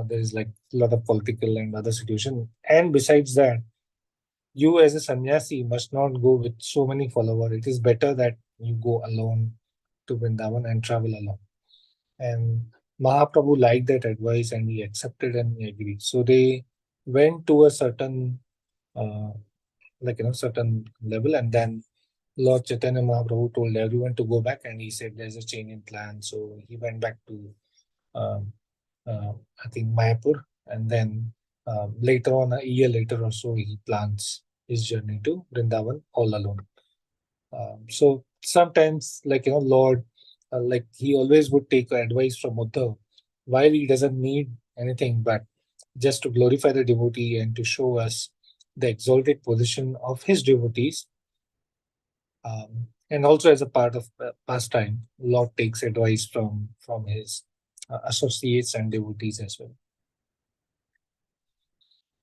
Speaker 3: There is like a lot of political and other situation, and besides that, you as a sannyasi must not go with so many followers. It is better that you go alone to Vrindavan and travel alone. And Mahaprabhu liked that advice and he accepted and he agreed. So they went to a certain, uh, certain level, and then Lord Chaitanya Mahaprabhu told everyone to go back, and he said there's a change in plan. So he went back to, um, I think, Mayapur, and then later on, a year later or so, he plans his journey to Vrindavan all alone. So sometimes, Lord, like he always would take advice from Uddhav, while he doesn't need anything, but just to glorify the devotee and to show us the exalted position of his devotees. And also as a part of pastime, Lord takes advice from his associates and devotees as well.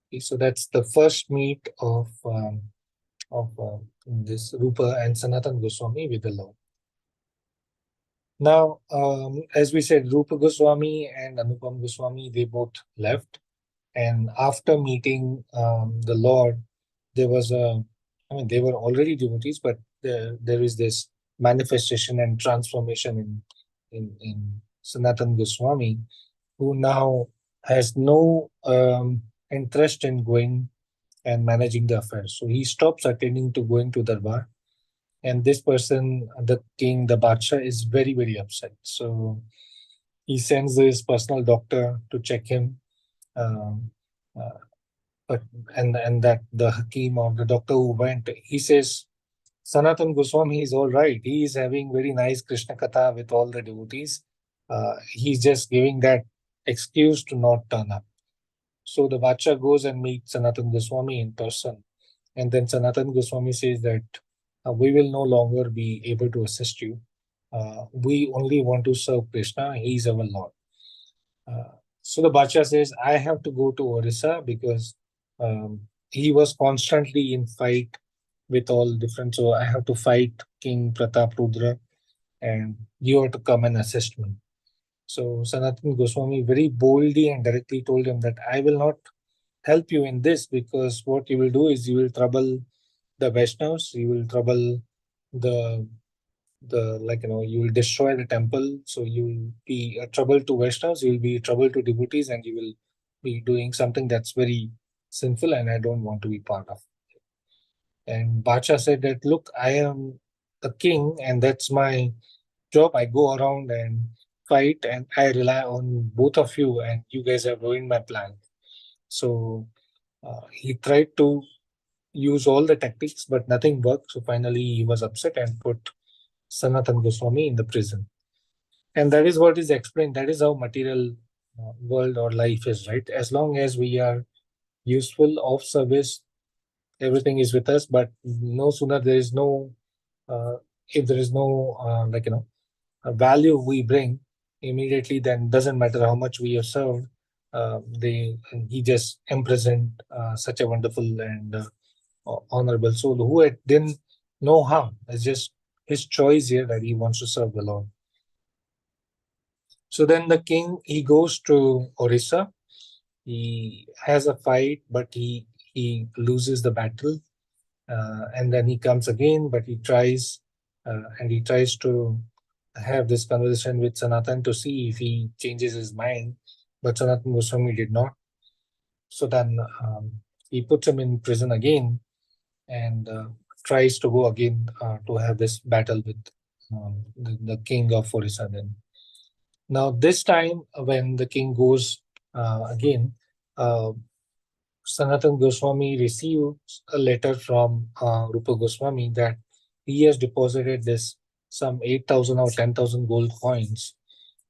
Speaker 3: Okay, so that's the first meet of this Rupa and Sanatan Goswami with the Lord. Now, as we said, Rupa Goswami and Anupam Goswami, they both left. And after meeting the Lord, there was they were already devotees, but there is this manifestation and transformation in Sanatan Goswami, who now has no interest in going and managing the affairs. So he stops attending to going to Darbar. And this person, the king, the Badsha, is very upset. So he sends his personal doctor to check him. Um, uh, but and that the Hakim or the doctor who went, he says Sanatan Goswami is all right. He is having very nice Krishna Katha with all the devotees. He's just giving that excuse to not turn up. So the Bacha goes and meets Sanatan Goswami in person. And then Sanatan Goswami says that we will no longer be able to assist you. We only want to serve Krishna. He is our Lord. So the Bacha says, I have to go to Orissa because he was constantly in fight with all different. So I have to fight King Pratap Rudra, and you have to come and assist me. So Sanatan Goswami very boldly and directly told him that I will not help you in this, because what you will do is you will trouble the Vaishnavas, you will trouble the you will destroy the temple, so you will be a trouble to Vaishnavas, you will be a trouble to devotees, and you will be doing something that's very sinful, and I don't want to be part of. And Bacha said that, look, I am the king, and that's my job. I go around and fight, and I rely on both of you, and you guys have ruined my plan. So he tried to use all the tactics, but nothing worked. So finally, he was upset and put Sanatan Goswami in the prison. And that is what is explained. That is how material world or life is, right? As long as we are useful, of service, everything is with us. But no sooner there is no, if there is no, a value we bring immediately, then doesn't matter how much we have served. He just imprisoned such a wonderful and honorable soul who didn't know harm. It's just his choice here that he wants to serve the Lord. So then the king, he goes to Orissa. He has a fight, but he loses the battle. And then he comes again, but he tries and he tries to have this conversation with Sanatan to see if he changes his mind. But Sanatan Goswami did not. So then he puts him in prison again. And tries to go again to have this battle with the king of Orissa then. Now this time when the king goes again, Sanatan Goswami receives a letter from Rupa Goswami that he has deposited this some 8,000 or 10,000 gold coins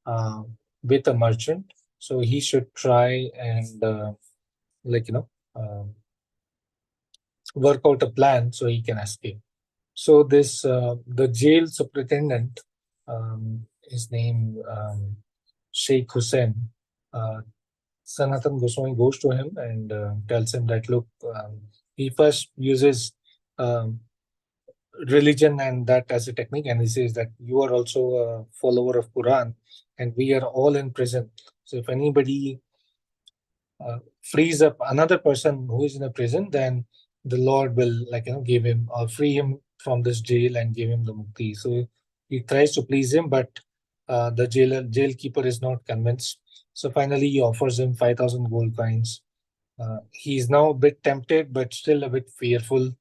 Speaker 3: uh, with a merchant. So he should try and like work out a plan so he can escape. So this the jail superintendent, his name Sheikh Hussain. Sanatan Goswami goes to him and tells him that look, he first uses um, religion and that as a technique, and he says that you are also a follower of Quran, and we are all in prison. So if anybody frees up another person who is in a prison, then the Lord will give him or free him from this jail and give him the mukti. So he tries to please him, but the jailkeeper is not convinced. So finally he offers him 5,000 gold coins. He is now a bit tempted, but still a bit fearful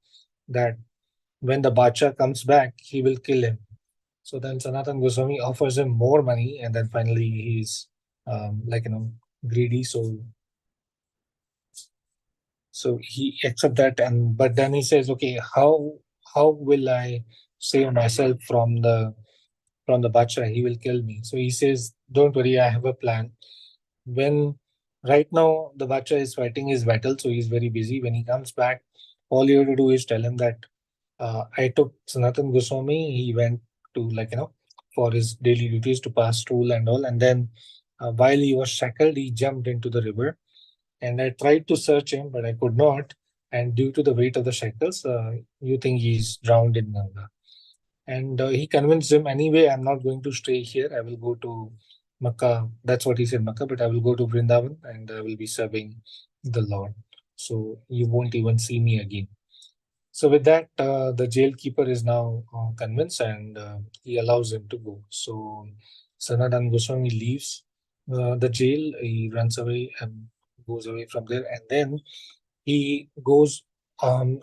Speaker 3: that when the Bacha comes back, he will kill him. So then Sanatan Goswami offers him more money, and then finally he's greedy. So he accepts that, and but then he says, okay, how will I save myself from the Bacha? He will kill me. So he says, don't worry, I have a plan. When right now the Bacha is fighting his battle, so he's very busy. When he comes back, all you have to do is tell him that I took Sanatan Goswami. He went to for his daily duties to pass stool and all, and then while he was shackled, he jumped into the river, and I tried to search him, but I could not. And due to the weight of the shackles, you think he's drowned in Ganga. And he convinced him, anyway, I'm not going to stay here. I will go to Makkah. That's what he said, Makkah, but I will go to Vrindavan and I will be serving the Lord. So you won't even see me again. So with that, the jailkeeper is now convinced, and he allows him to go. So Sanatan Goswami leaves the jail. He runs away and goes away from there, and then he goes.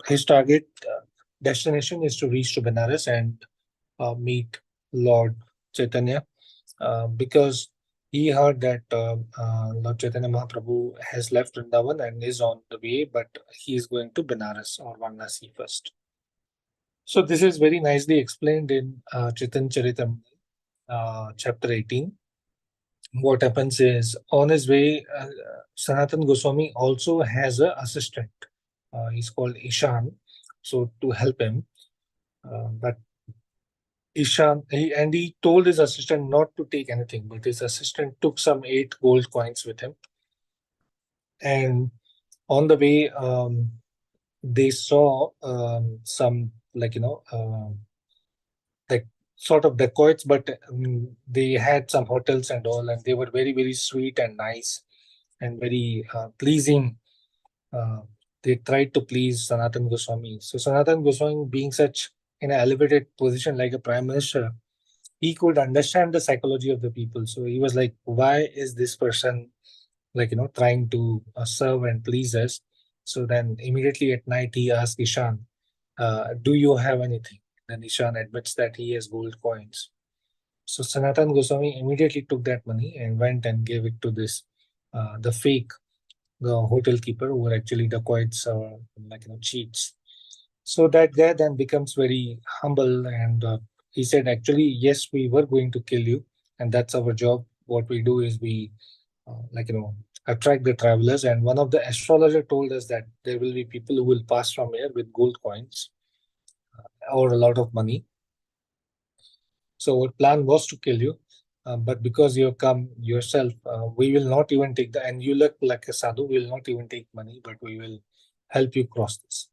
Speaker 3: His target destination is to reach to Benares and meet Lord Chaitanya, because he heard that Lord Chaitanya Mahaprabhu has left Vrindavan and is on the way, but he is going to Benares or Varanasi first. So this is very nicely explained in Chaitanya Charitamrita, chapter 18. What happens is, on his way, Sanatan Goswami also has an assistant. He's called Ishan, so to help him. But Ishan, he told his assistant not to take anything, but his assistant took some 8 gold coins with him. And on the way, they saw some like sort of dacoits, but they had some hotels and all, and they were very, very sweet and nice and very pleasing. Uh, they tried to please Sanatan Goswami. So Sanatan Goswami, being such in an elevated position like a prime minister, he could understand the psychology of the people. So he was like, why is this person trying to serve and please us? So then immediately at night he asked Ishan, do you have anything? Then Ishan admits that he has gold coins. So Sanatan Goswami immediately took that money and went and gave it to this the fake the hotel keeper, who were actually dacoits or cheats. So that guy then becomes very humble, and he said, actually, yes, we were going to kill you, and that's our job. What we do is we attract the travelers, and one of the astrologer told us that there will be people who will pass from here with gold coins or a lot of money. So our plan was to kill you, but because you have come yourself, we will not even take and you look like a sadhu, we will not even take money, but we will help you cross this.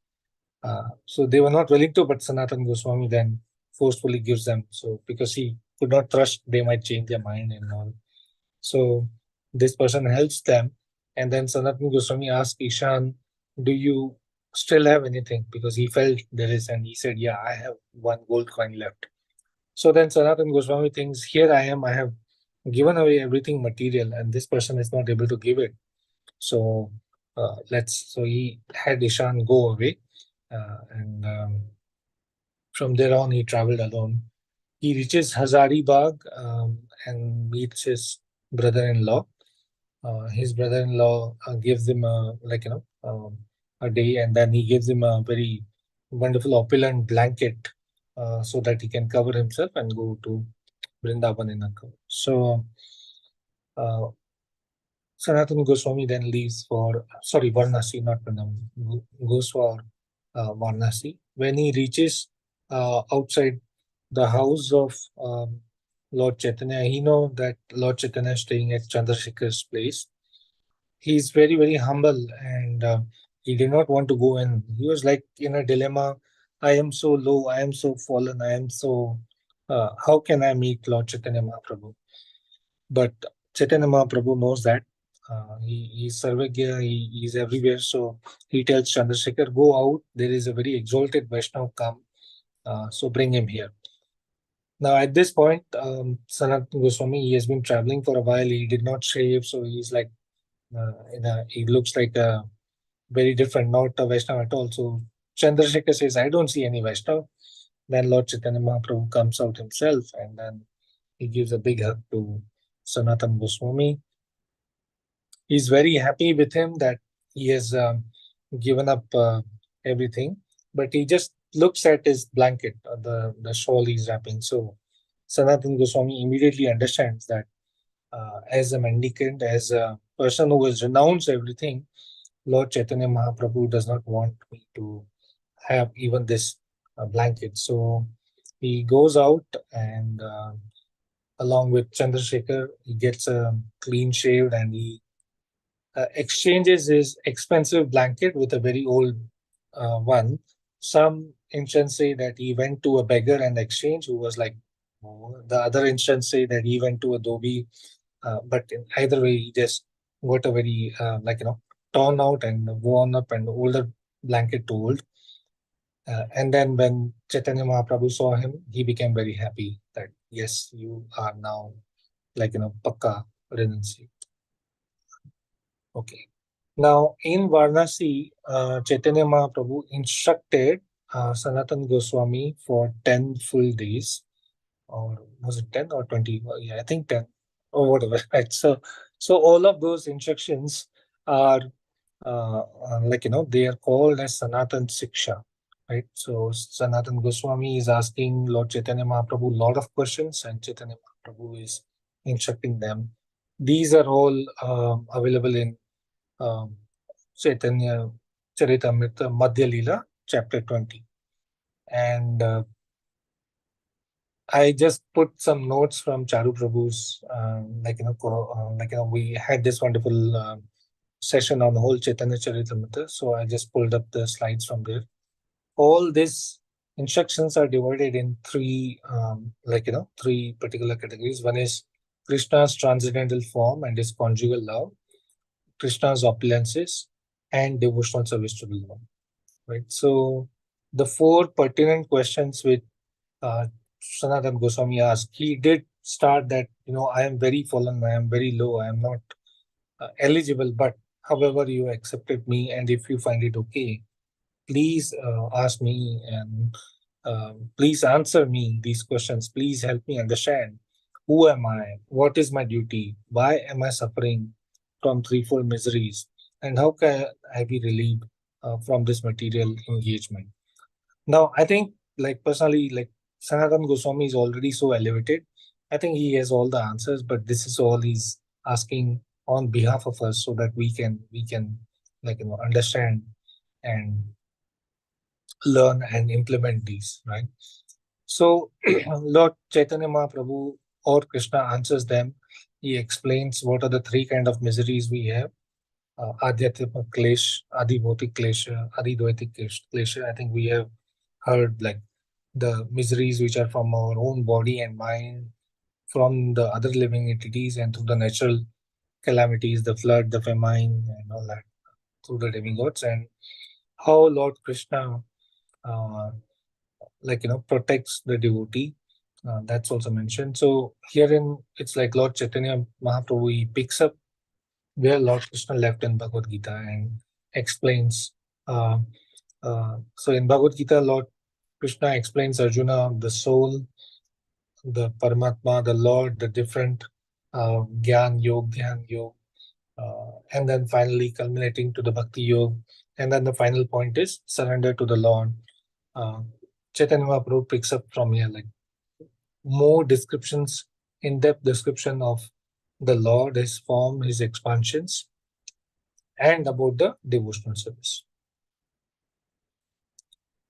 Speaker 3: So they were not willing to, but Sanatan Goswami then forcefully gives them. So because he could not trust they might change their mind and all. So this person helps them, and then Sanatan Goswami asked Ishan, do you still have anything? Because he felt there is, and he said, yeah, I have 1 gold coin left. So then Sanatan Goswami thinks, here I am, I have given away everything material, and this person is not able to give it. So so he had Ishan go away, and From there on, he traveled alone. He reaches Hazaribagh and meets his brother-in-law. His brother-in-law gives him a day, and then he gives him a very wonderful opulent blanket so that he can cover himself and go to Vrindavan in a cover. So Sanatana Goswami then leaves for Varanasi, not Vrindavan, goes for Varanasi. When he reaches outside the house of Lord Chaitanya, he knows that Lord Chaitanya is staying at Chandrasekhar's place. He is very, very humble, and he did not want to go in. He was like in a dilemma. I am so low, I am so fallen, I am so. How can I meet Lord Chaitanya Mahaprabhu? But Chaitanya Mahaprabhu knows that. He's Sarvagya, he's everywhere. So he tells Chandrasekhar, go out. There is a very exalted Vaishnav come. So bring him here. Now, at this point, Sanatana Goswami, he has been traveling for a while. He did not shave. So he's like, he looks like a very different, not a Vaishnav at all. So Chandrasekhar says, I don't see any Vaishnav. Then Lord Chaitanya Mahaprabhu comes out himself, and then he gives a big hug to Sanatana Goswami. He's very happy with him that he has given up everything, but he just looks at his blanket, the shawl he's wrapping. So Sanatana Goswami immediately understands that as a mendicant, as a person who has renounced everything, Lord Chaitanya Mahaprabhu does not want me to have even this blanket. So he goes out and along with Chandrasekhar, he gets clean shaved and he exchanges his expensive blanket with a very old one. Some instances say that he went to a beggar and exchanged, who was like, the other instances say that he went to a dhobi. But in either way, he just got a very, torn out and worn up and older blanket to hold. And then when Chaitanya Mahaprabhu saw him, he became very happy that, yes, you are now pakka renunciate. Okay. Now, in Varanasi, Chaitanya Mahaprabhu instructed Sanatan Goswami for 10 full days, or was it 10 or 20? Yeah, I think 10 or whatever. Right. So all of those instructions are they are called as Sanatan Siksha. Right. So Sanatan Goswami is asking Lord Chaitanya Mahaprabhu a lot of questions, and Chaitanya Mahaprabhu is instructing them. These are all available in Chaitanya Charitamrita Madhya Leela, chapter 20. And I just put some notes from Charu Prabhu's, we had this wonderful session on the whole Chaitanya Charitamrita. So I just pulled up the slides from there. All these instructions are divided in three particular categories. One is Krishna's transcendental form and his conjugal love, Krishna's opulences, and devotional service to the Lord. Right. So the four pertinent questions which Sanatana Goswami asked, he did start that, I am very fallen, I am very low, I am not eligible, but however you accepted me, and if you find it okay, please ask me and please answer me these questions. Please help me understand who am I, what is my duty, why am I suffering from threefold miseries, and how can I be relieved from this material engagement. Now, I think, personally, Sanatana Goswami is already so elevated. I think he has all the answers, but this is all he's asking on behalf of us so that we can understand and learn and implement these, right? So Lord Chaitanya Mahaprabhu or Krishna answers them. He explains what are the three kind of miseries we have. Adhyatmik Klesh, Adhibhotik Klesha, Adhidvaitik Klesha. I think we have heard the miseries which are from our own body and mind, from the other living entities, and through the natural calamities, the flood, the famine, and all that, through the demigods, and how Lord Krishna protects the devotee. That's also mentioned. So herein, it's like Lord Chaitanya Mahaprabhu, he picks up where Lord Krishna left in Bhagavad Gita and explains. So in Bhagavad Gita, Lord Krishna explains Arjuna the soul, the Paramatma, the Lord, the different Gyan Yog, and then finally culminating to the Bhakti Yog. And then the final point is surrender to the Lord. Chaitanya Mahaprabhu picks up from here, like more descriptions, in-depth description of the Lord, His form, His expansions, and about the devotional service.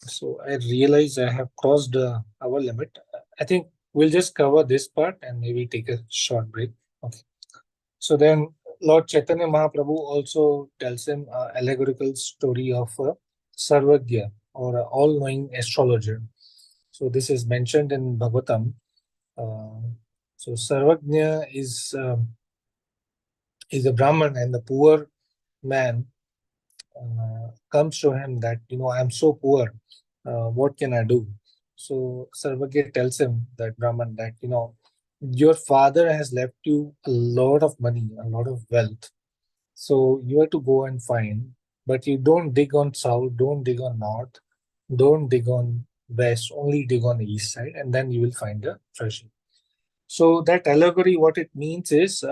Speaker 3: So I realize I have crossed our limit. I think we'll just cover this part and maybe take a short break. Okay. So then Lord Chaitanya Mahaprabhu also tells him an allegorical story of a Sarvagya, or an all-knowing astrologer. So this is mentioned in Bhagavatam. So Sarvagya is a Brahman, and the poor man comes to him that, I'm so poor, what can I do? So Sarvagya tells him, that Brahman, that, your father has left you a lot of money, a lot of wealth. So you have to go and find, but you don't dig on south, don't dig on north, don't dig on west, only dig on the east side, and then you will find the treasure. So that allegory, what it means is,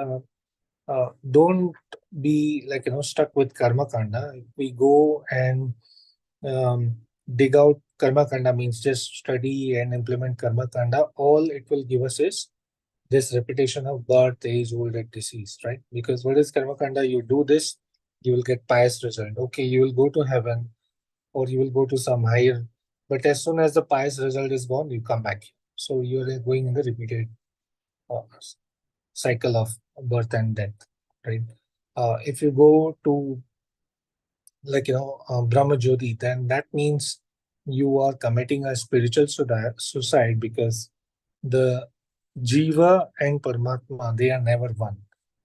Speaker 3: don't be like, stuck with karma kanda. If we go and dig out karma kanda, means just study and implement karma kanda, all it will give us is this repetition of birth, age, old age, disease, right? Because what is karma kanda? You do this, you will get pious result. Okay, you will go to heaven, or you will go to some higher, but as soon as the pious result is gone, you come back. So you are going in the repeated uh, cycle of birth and death, right? If you go to, like, Brahma Jyoti, then that means you are committing a spiritual suicide, because the Jiva and Paramatma, they are never one.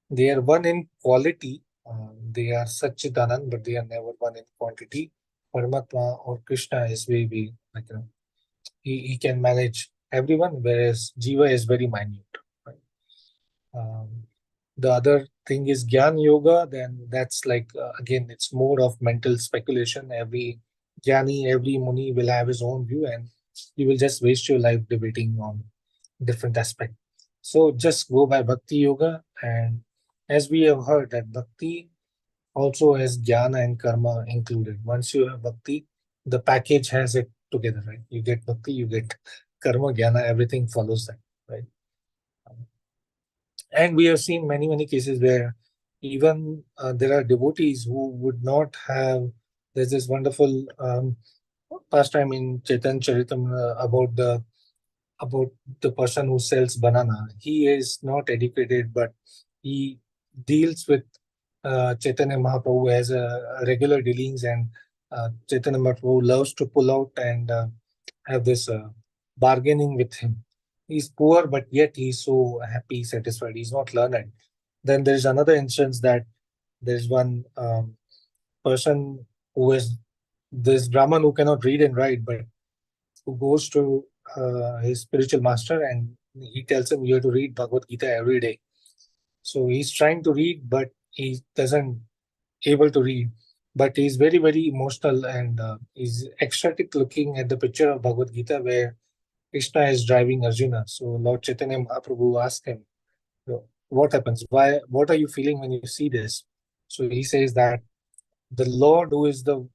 Speaker 3: They are one in quality. They are Satchitanand, but they are never one in quantity. Paramatma or Krishna is way, like, he can manage everyone, whereas Jiva is very minute. Right? The other thing is Gyan Yoga, then that's like, again, it's more of mental speculation. Every Jnani, every Muni will have his own view, and you will just waste your life debating on different aspects. So just go by Bhakti Yoga, and as we have heard, that Bhakti also has Jnana and Karma included. Once you have Bhakti, the package has it together, right? You get Bhakti, you get Karma, Jnana, everything follows that, right? And we have seen many cases where even there are devotees who would not have. There's this wonderful pastime in Chaitanya Charitamrita about the person who sells banana. He is not educated, but he deals with Chaitanya Mahaprabhu, has a regular dealings, and Chaitanya Mahaprabhu loves to pull out and have this bargaining with him. He's poor, but yet he's so happy, satisfied. He's not learned. Then there's another instance that there's one person who is this Brahman who cannot read and write, but who goes to his spiritual master, and he tells him, you have to read Bhagavad Gita every day. So he's trying to read, but he doesn't able to read. But he's very emotional, and he's ecstatic looking at the picture of Bhagavad Gita where Krishna is driving Arjuna. So Lord Chaitanya Mahaprabhu asked him, what happens? What are you feeling when you see this? So he says that the Lord, who is the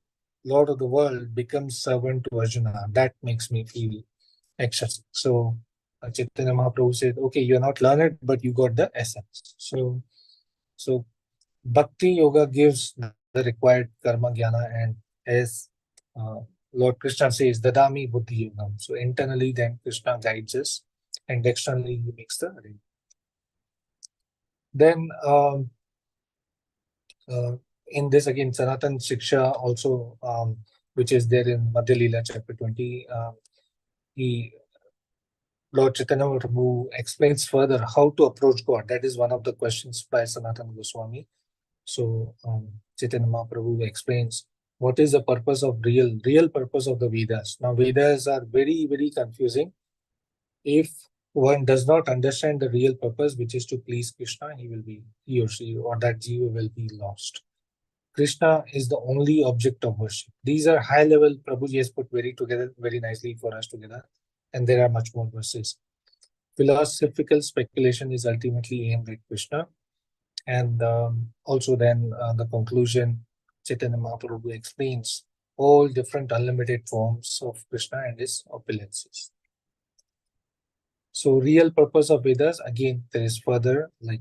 Speaker 3: Lord of the world, becomes servant to Arjuna. That makes me feel ecstatic. So Chaitanya Mahaprabhu said, okay, you're not learned, but you got the essence. So Bhakti Yoga gives the required karma jnana, and as Lord Krishna says, Dadami Buddhi Yogam. So internally, then Krishna guides us, and externally, he makes the arrangement. Then in this again, Sanatan Shiksha also, which is there in Madhya Leela chapter 20, Lord Chaitanya Mahaprabhu explains further how to approach God. That is one of the questions by Sanatana Goswami. So Chaitanya Mahaprabhu explains what is the purpose of real purpose of the Vedas. Now Vedas are very confusing. If one does not understand the real purpose, which is to please Krishna, he or she or that jiva will be lost. Krishna is the only object of worship. These are high level. Prabhuji has put together very nicely for us together, and there are much more verses. Philosophical speculation is ultimately aimed at Krishna, and also then the conclusion, Chaitanya Mahaprabhu explains all different unlimited forms of Krishna and his opulences. So real purpose of Vedas, again, there is further like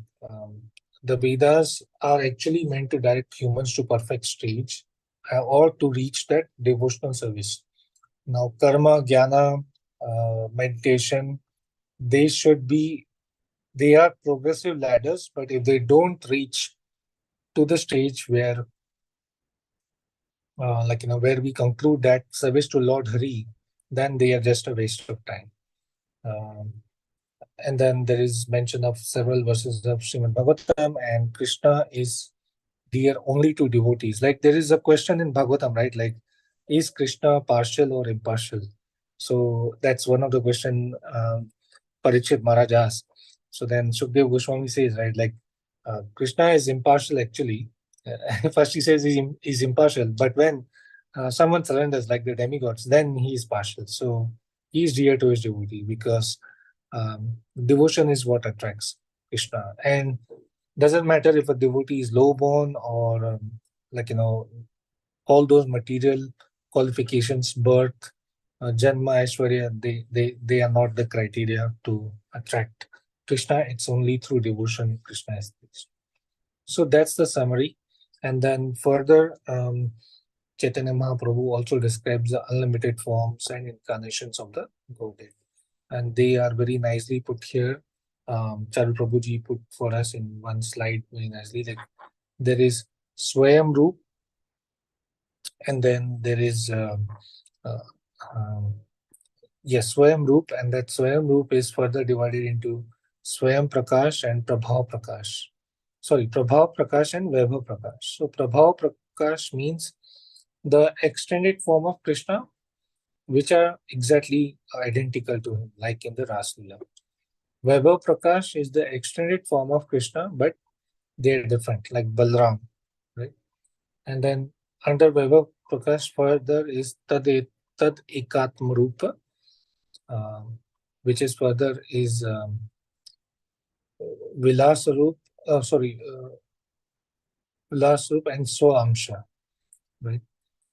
Speaker 3: the Vedas are actually meant to direct humans to perfect stage or to reach that devotional service. Now, karma, jnana, meditation, they are progressive ladders, but if they don't reach to the stage where where we conclude that service to Lord Hari, then they are just a waste of time. And then there is mention of several verses of Srimad Bhagavatam, and Krishna is dear only to devotees. Like there is a question in Bhagavatam, right? Like, is Krishna partial or impartial? So that's one of the question Parikshit Maharaj asked. So then Sukdev Goswami says, right, like Krishna is impartial actually. First he says he's impartial, but when someone surrenders like the demigods, then he is partial. So he is dear to his devotee because devotion is what attracts Krishna. And doesn't matter if a devotee is low born or all those material qualifications, birth, Janma, Aishwarya, they are not the criteria to attract Krishna. It's only through devotion Krishna is reached. So that's the summary. And then further, Chaitanya Mahaprabhu also describes the unlimited forms and incarnations of the Godhead. And they are very nicely put here. Charu Prabhuji put for us in one slide very nicely. Like there is Swayam Roop, and then there is Swayam Roop, and that Swayam Roop is further divided into Swayam Prakash and Prabhav Prakash. Sorry, Prabhav Prakash and Vaibhav Prakash. So Prabhav Prakash means the extended form of Krishna, which are exactly identical to him, like in the Ras Leela. Vaibhav Prakash is the extended form of Krishna, but they're different, like Balram, right? And then under Vaibhav Prakash further is Tad Ekatma Rupa, which is further is Vilas Rup, Vilas Rup and Swaamsha, right?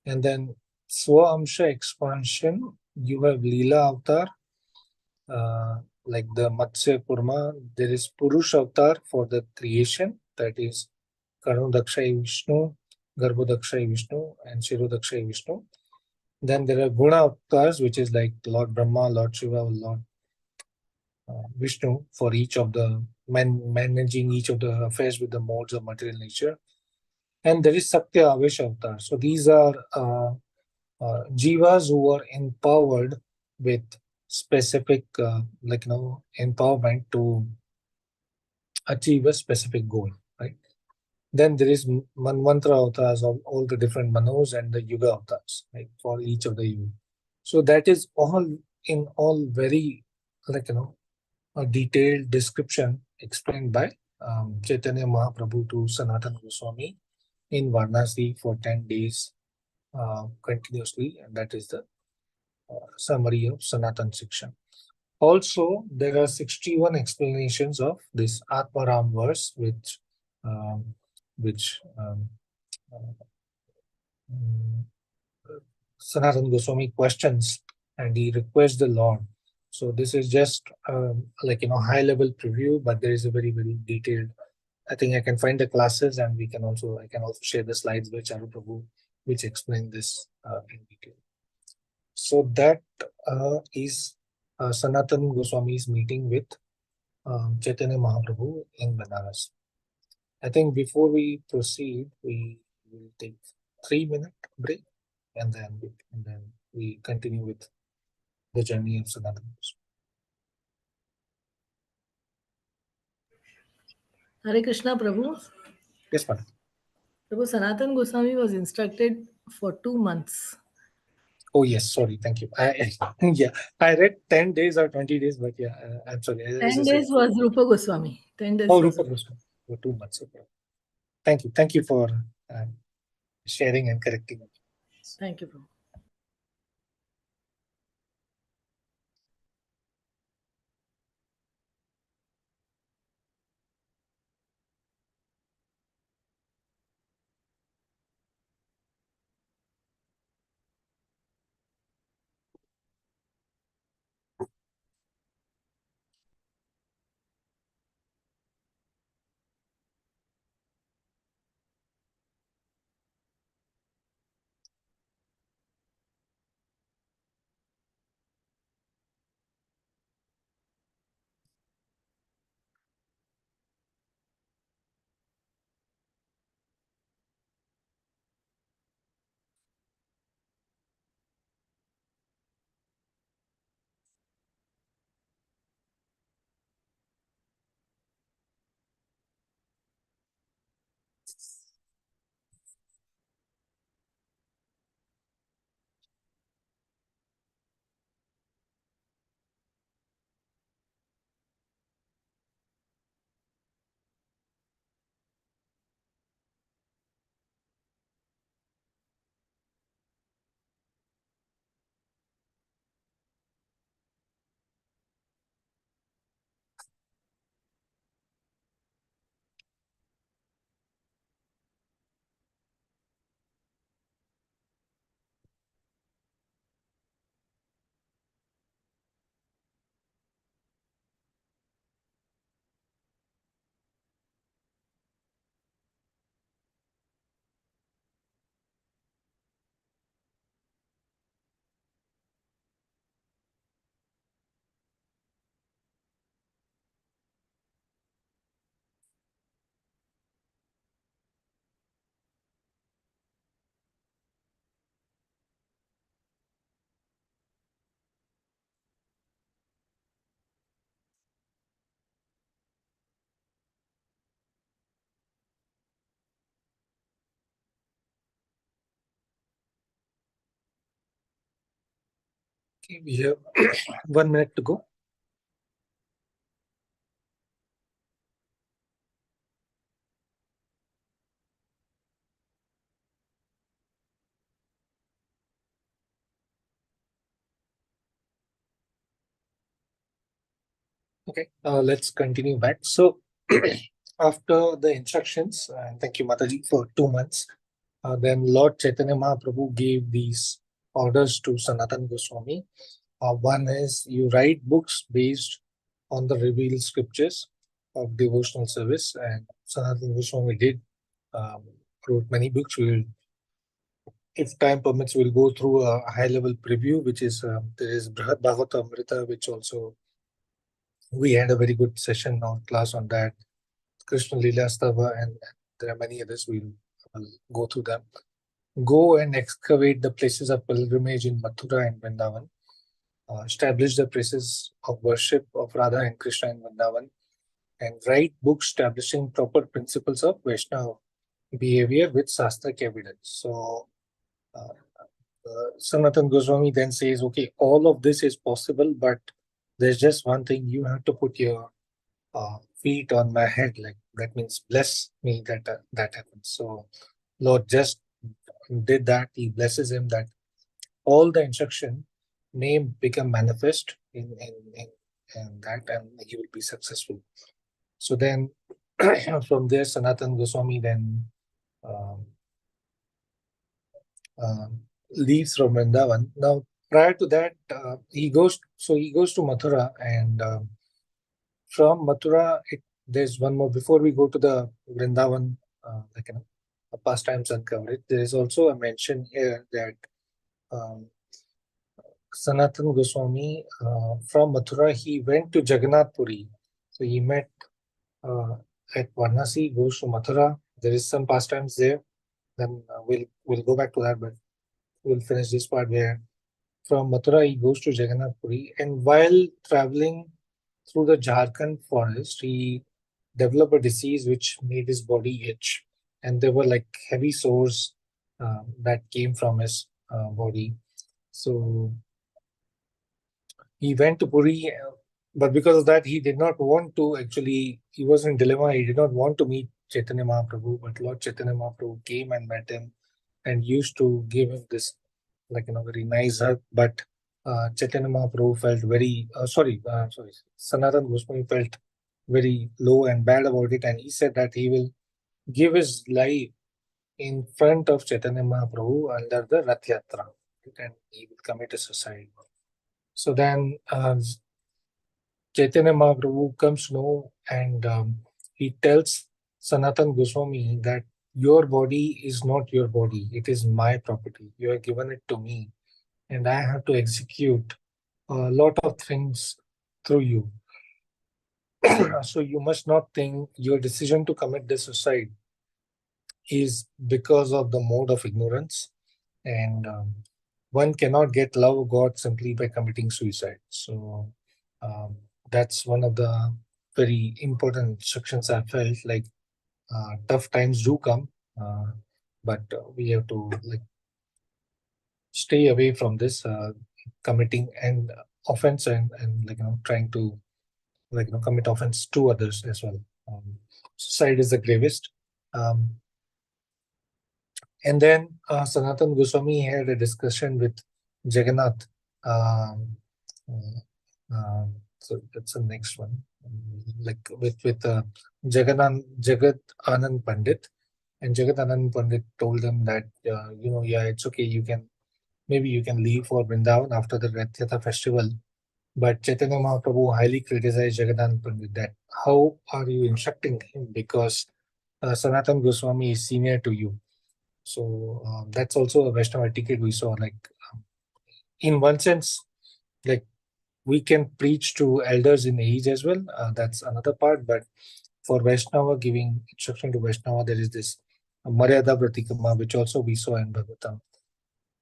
Speaker 3: And then Swaamsha expansion, you have Leela Avatar, like the Matsya Kurma. There is Purush Avatar for the creation, that is Karnodakshay Vishnu, Garbhodakshay Vishnu, and Shirodakshay Vishnu. Then there are Guna Avatars, which is like Lord Brahma, Lord Shiva, Lord Vishnu, for each of the managing each of the affairs with the modes of material nature. And there is Satya Avesh Avatar. So these are jivas who are empowered with specific empowerment to achieve a specific goal, right? Then there is Manvantara avatars of all the different manos and the yuga avatars, right, for each of the yuga. So that is all very a detailed description explained by Chaitanya Mahaprabhu to Sanatana Goswami in Varanasi for 10 days continuously, and that is the summary of Sanatan section. Also, there are 61 explanations of this Atmaram verse, which Sanatana Goswami questions, and he requests the Lord. So this is just high level preview, but there is a very, very detailed. I think I can find the classes, and I can also share the slides with Charu Prabhu, which explain this in detail. So that is Sanatana Goswami's meeting with Chaitanya Mahaprabhu in Banaras. I think before we proceed, we will take 3-minute break, and then we continue with the journey of Sanatana Goswami.
Speaker 1: Hare Krishna, Prabhu.
Speaker 3: Yes, madam.
Speaker 1: Prabhu, Sanatana Goswami was instructed for 2 months.
Speaker 3: Oh yes, sorry, thank you. I read 10 days or 20 days, but yeah, I'm sorry.
Speaker 1: 10 days was Rupa Goswami. 10 days
Speaker 3: Oh,
Speaker 1: was
Speaker 3: Rupa Goswami for 2 months. Okay. Thank you for sharing and correcting.
Speaker 1: Thank you, Prabhu.
Speaker 3: Okay, we have 1 minute to go. Okay, let's continue back. So after the instructions, and thank you Mataji for 2 months, then Lord Chaitanya Mahaprabhu gave these orders to Sanatana Goswami. One is you write books based on the revealed scriptures of devotional service, and Sanatana Goswami did wrote many books. We will, if time permits, we'll go through a high-level preview, which is there is Brihad Bhagavata Amrita, which also we had a very good session on class on that. Krishna Leela Stava, and there are many others. We'll go through them. Go and excavate the places of pilgrimage in Mathura and Vrindavan. Establish the places of worship of Radha and Krishna in Vrindavan, and write books establishing proper principles of Vaishnava behavior with Shastric evidence. So, Sanatana Goswami then says, okay, all of this is possible, but there's just one thing: you have to put your feet on my head, like that means bless me that that happens. So Lord just did that. He blesses him that all the instruction may become manifest in that, and he will be successful. So then from there Sanatana Goswami then leaves from Vrindavan. Now prior to that, he goes to Mathura, and from Mathura, there's one more. Before we go to the Vrindavan, pastimes uncovered, there is also a mention here that Sanatana Goswami, from Mathura, he went to Jagannath Puri. So he met at Varanasi, goes to Mathura. There is some pastimes there. Then we'll go back to that, but we'll finish this part where from Mathura he goes to Jagannath Puri, and while traveling through the Jharkhand forest, he developed a disease which made his body itch, and there were like heavy sores that came from his body. So he went to Puri, but because of that, he did not want to actually. He was in dilemma. He did not want to meet Chaitanya Mahaprabhu, but Lord Chaitanya Mahaprabhu came and met him, and used to give him this very nice hug. But Chaitanya Mahaprabhu felt very sorry, Sanatana Goswami felt very low and bad about it, and he said that he will give his life in front of Chaitanya Mahaprabhu under the Rath Yatra, and he will commit a suicide. So then Chaitanya Mahaprabhu comes to know, and he tells Sanatana Goswami that your body is not your body, it is my property. You have given it to me, and I have to execute a lot of things through you. So you must not think your decision to commit the suicide is because of the mode of ignorance, and one cannot get love of God simply by committing suicide. So that's one of the very important instructions I felt. Like tough times do come, but we have to stay away from this committing and offense, and trying to commit offense to others as well. Suicide is the gravest. And then Sanatana Goswami had a discussion with Jagannath. So that's the next one. With Jagat Anand Pandit, and Jagat Anand Pandit told him that yeah, it's okay. Maybe you can leave for Vrindavan after the Rath Yatra festival. But Chaitanya Mahaprabhu highly criticized Jagannath Pandit that how are you instructing him, because Sanatana Goswami is senior to you. So that's also a Vaishnava etiquette we saw. In one sense, we can preach to elders in age as well. That's another part. But for Vaishnava, giving instruction to Vaishnava, there is this Maryada Pratikama, which also we saw in Bhagavatam.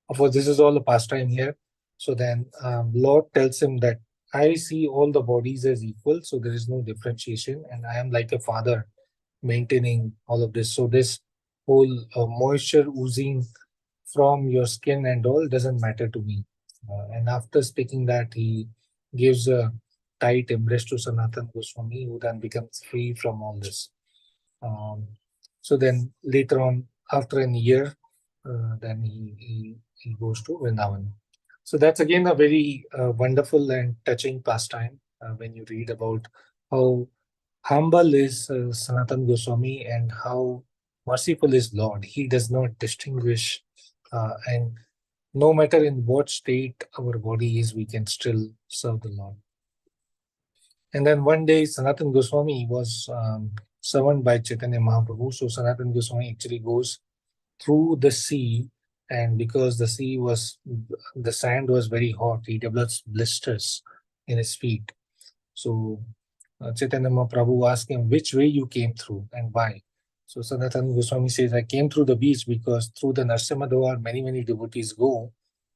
Speaker 3: Of course, this is all a pastime here. So then Lord tells him that I see all the bodies as equal, so there is no differentiation, and I am like a father maintaining all of this. So this whole moisture oozing from your skin and all doesn't matter to me. And after speaking that, he gives a tight embrace to Sanatana Goswami, who then becomes free from all this. So then later on, after a year, then he goes to Vrindavan. So that's again a very wonderful and touching pastime when you read about how humble is Sanatana Goswami and how merciful is Lord. He does not distinguish, and no matter in what state our body is, we can still serve the Lord. And then one day, Sanatana Goswami was summoned by Chaitanya Mahaprabhu. So Sanatana Goswami actually goes through the sea, and because the sand was very hot, he develops blisters in his feet. So Chaitanya Mahaprabhu asked him, which way you came through and why? So Sanatana Goswami says, I came through the beach because through the Narsimha Dwar many devotees go,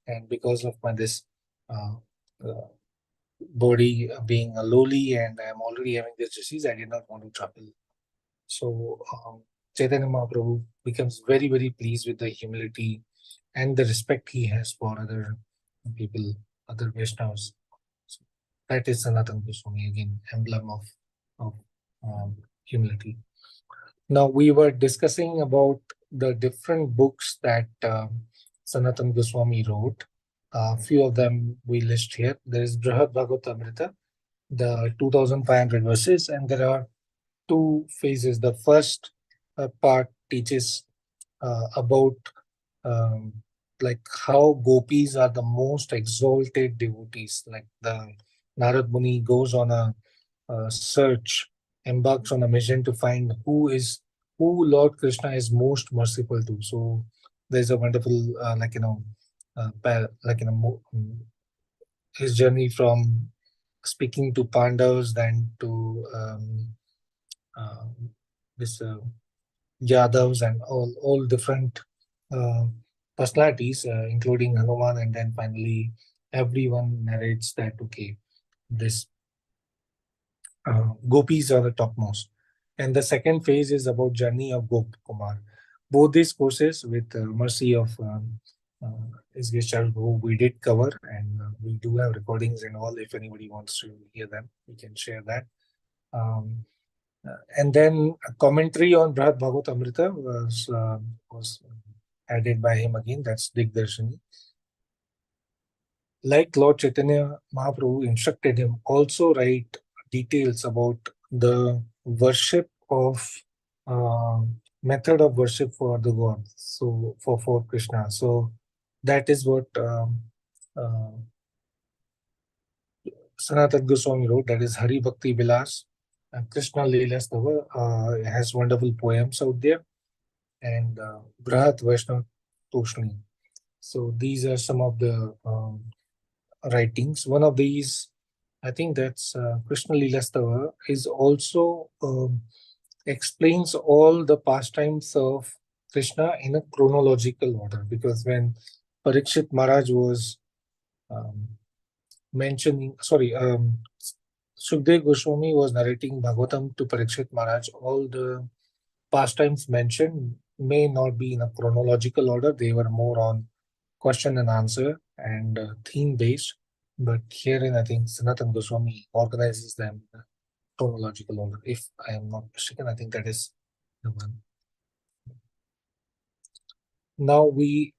Speaker 3: and because of this body being lowly and I am already having this disease, I did not want to travel. So Chaitanya Mahaprabhu becomes very pleased with the humility and the respect he has for other people, other Vaishnavas. So that is Sanatana Goswami, again, emblem of humility. Now we were discussing about the different books that Sanatana Goswami wrote. A few of them we list here. There is Brihad Bhagavatamrita, the 2,500 verses, and there are two phases. The first part teaches about how gopis are the most exalted devotees. Like the Narad Muni goes on a search, embarks on a mission to find who Lord Krishna is most merciful to. So there's a wonderful his journey from speaking to Pandavas, then to this Yadavs, and all different personalities, including Hanuman, and then finally everyone narrates that okay, this gopis are the topmost. And the second phase is about journey of Gop Kumar. Both these courses, with mercy of who we did cover, and we do have recordings and all. If anybody wants to hear them, we can share that. And then a commentary on Brihad Bhagavatamrita was added by him again. That's Digdarshini. Like Lord Chaitanya Mahaprabhu instructed him, also write details about the worship of method of worship for the God. So for Krishna. So that is what uh, Sanatana Goswami wrote. That is Hari Bhakti Vilas. Krishna Leela Stava has wonderful poems out there, and Brahat Vaishnav Toshni. So these are some of the writings. One of these, I think that's Krishna Leela Stava, is also explains all the pastimes of Krishna in a chronological order. Because when Parikshit Maharaj was um, mentioning, Sukdev Goswami was narrating Bhagavatam to Parikshit Maharaj, all the pastimes mentioned may not be in a chronological order. They were more on question and answer and theme based. But herein, I think Sanatana Goswami organizes them in a chronological order. If I am not mistaken, I think that is the one. Now we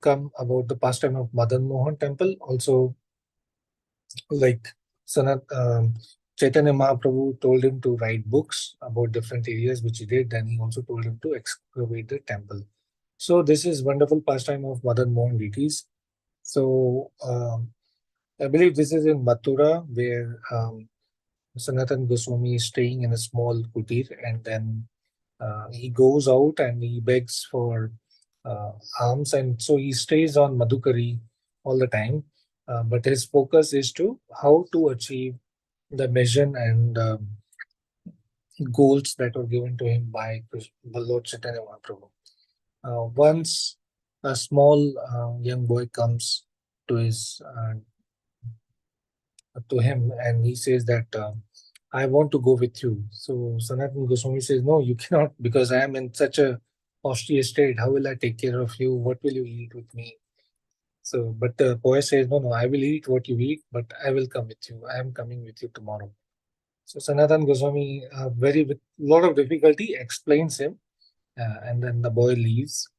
Speaker 3: come about the pastime of Madan Mohan Temple. Also, like Chaitanya Mahaprabhu told him to write books about different areas, which he did. Then he also told him to excavate the temple. So this is wonderful pastime of Madan Mohan deities. So I believe this is in Mathura, where Sanatan Goswami is staying in a small kutir, and then he goes out and he begs for alms, and so he stays on Madhukari all the time. But his focus is to how to achieve the mission and goals that were given to him by Lord Chaitanya Mahaprabhu. Once a small young boy comes to him and he says that I want to go with you. So Sanatan Goswami says, no, you cannot, because I am in such a austere state. How will I take care of you? What will you eat with me? So, but the boy says, no, I will eat what you eat, but I will come with you. I am coming with you tomorrow. So Sanatan Goswami, with lot of difficulty, explains him, and then the boy leaves.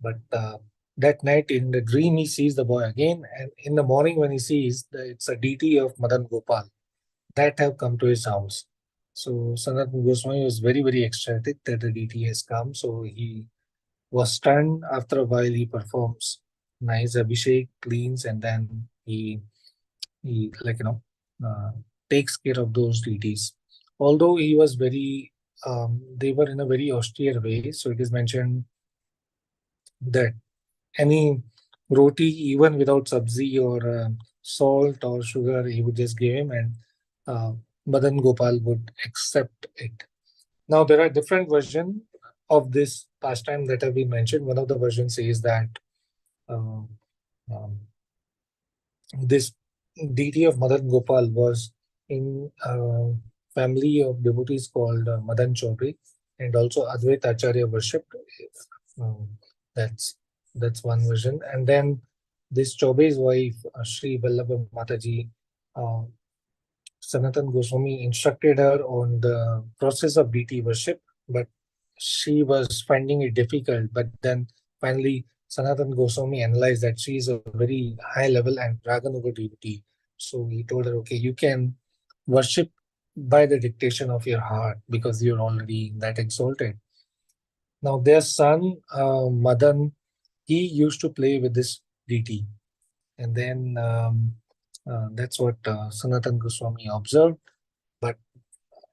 Speaker 3: But that night in the dream, he sees the boy again, and in the morning when he sees, it's a deity of Madan Gopal that have come to his house. So Sanatan Goswami was very, very ecstatic that the deity has come. So he was stunned. After a while, he performs nice abhishek, cleans, and then he uh, takes care of those deities. Although he was they were in a very austere way. So it is mentioned that any roti, even without sabzi or salt or sugar, he would just give him, and Madan Gopal would accept it. Now, there are different versions of this pastime that have been mentioned. One of the versions says that uh, um, this deity of Madan Gopal was in a family of devotees called Madan Chaudhary, and also Advaita Acharya worshipped. Um, that's that's one version. And then this Chaube's wife, Sri Vallabha Mataji, uh, Sanatan Goswami instructed her on the process of deity worship, but she was finding it difficult. But then finally, Sanatan Goswami analyzed that she is a very high level and Raganuga devotee. So he told her, okay, you can worship by the dictation of your heart because you're already that exalted. Now, their son, Madan, he used to play with this deity. And then that's what Sanatan Goswami observed. But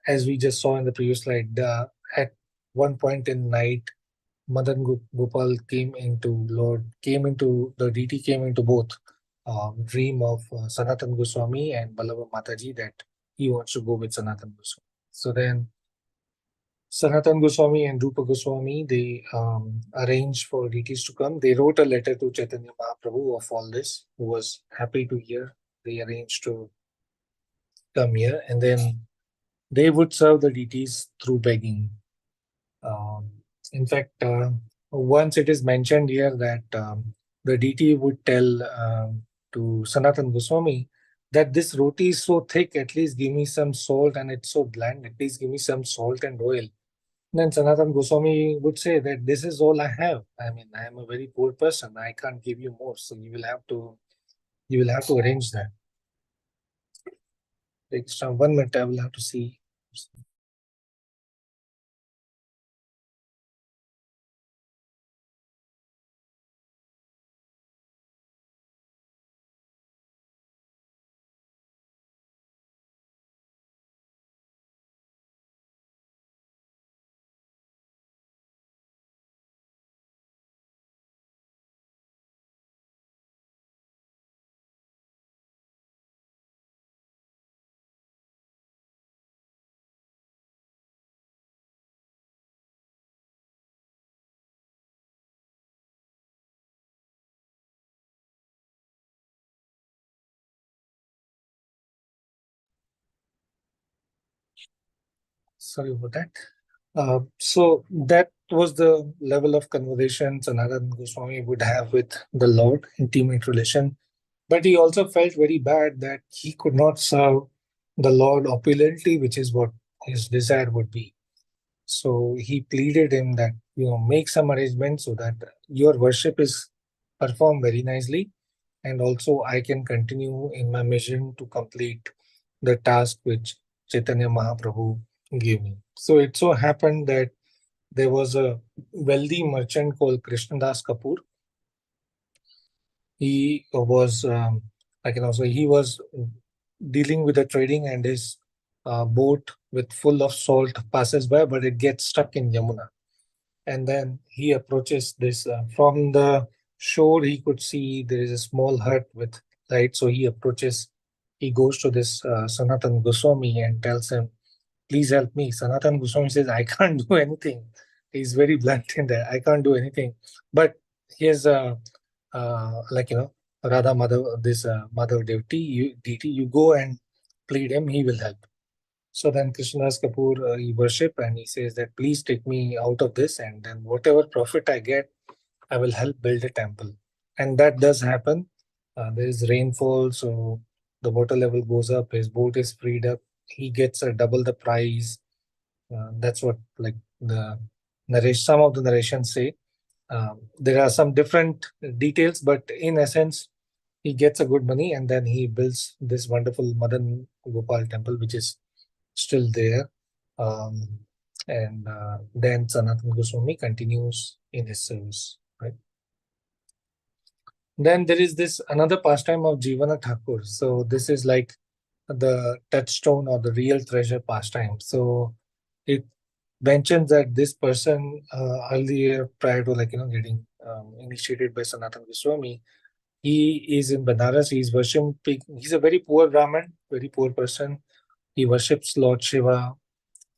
Speaker 3: as we just saw in the previous slide, at one point in night, Madan Gopal came into the deity came into both dream of Sanatan Goswami and Ballabha Mataji that he wants to go with Sanatan Goswami. So then Sanatan Goswami and Rupa Goswami, they arranged for deities to come. They wrote a letter to Chaitanya Mahaprabhu of all this, who was happy to hear. They arranged to come here, and then they would serve the deities through begging. Um, in fact, once it is mentioned here that the deity would tell to Sanatan Goswami that this roti is so thick, at least give me some salt, and it's so bland, at least give me some salt and oil. Then Sanatan Goswami would say that this is all I have. I mean, I am a very poor person. I can't give you more. So you will have to arrange that. Extra 1 minute, I will have to see. Sorry about that. So that was the level of conversation Sanatan Goswami would have with the Lord, intimate relation. But he also felt very bad that he could not serve the Lord opulently, which is what his desire would be. So he pleaded him that, make some arrangement so that your worship is performed very nicely, and also I can continue in my mission to complete the task which Chaitanya Mahaprabhu gave me. So it so happened that there was a wealthy merchant called Krishnadas Kapoor. He was so he was dealing with the trading, and his boat with full of salt passes by, but it gets stuck in Yamuna. And then he approaches this from the shore. He could see there is a small hut with light, so he goes to this Sanatan Goswami and tells him, please help me. Sanatan Goswami says, I can't do anything. He's very blunt in that. I can't do anything. But here's Radha Madhav, this Madhav deity, you go and plead him, he will help. So then Krishnadas Kapoor, he worship, and he says that please take me out of this, and then whatever profit I get, I will help build a temple. And that does happen. There is rainfall, so the water level goes up, his boat is freed up, he gets double the price. That's what like some of the narrations say. There are some different details, but in essence, he gets a good money, and then he builds this wonderful Madan Gopal temple, which is still there. And then Sanatan Goswami continues in his service. Right. Then there is this another pastime of Jivana Thakur. So this is like the touchstone or the real treasure pastime. So it mentions that this person earlier, prior to getting initiated by Sanatan Goswami, he is in Banaras. He's worshiping. He's a very poor Brahmin, very poor person. He worships Lord Shiva.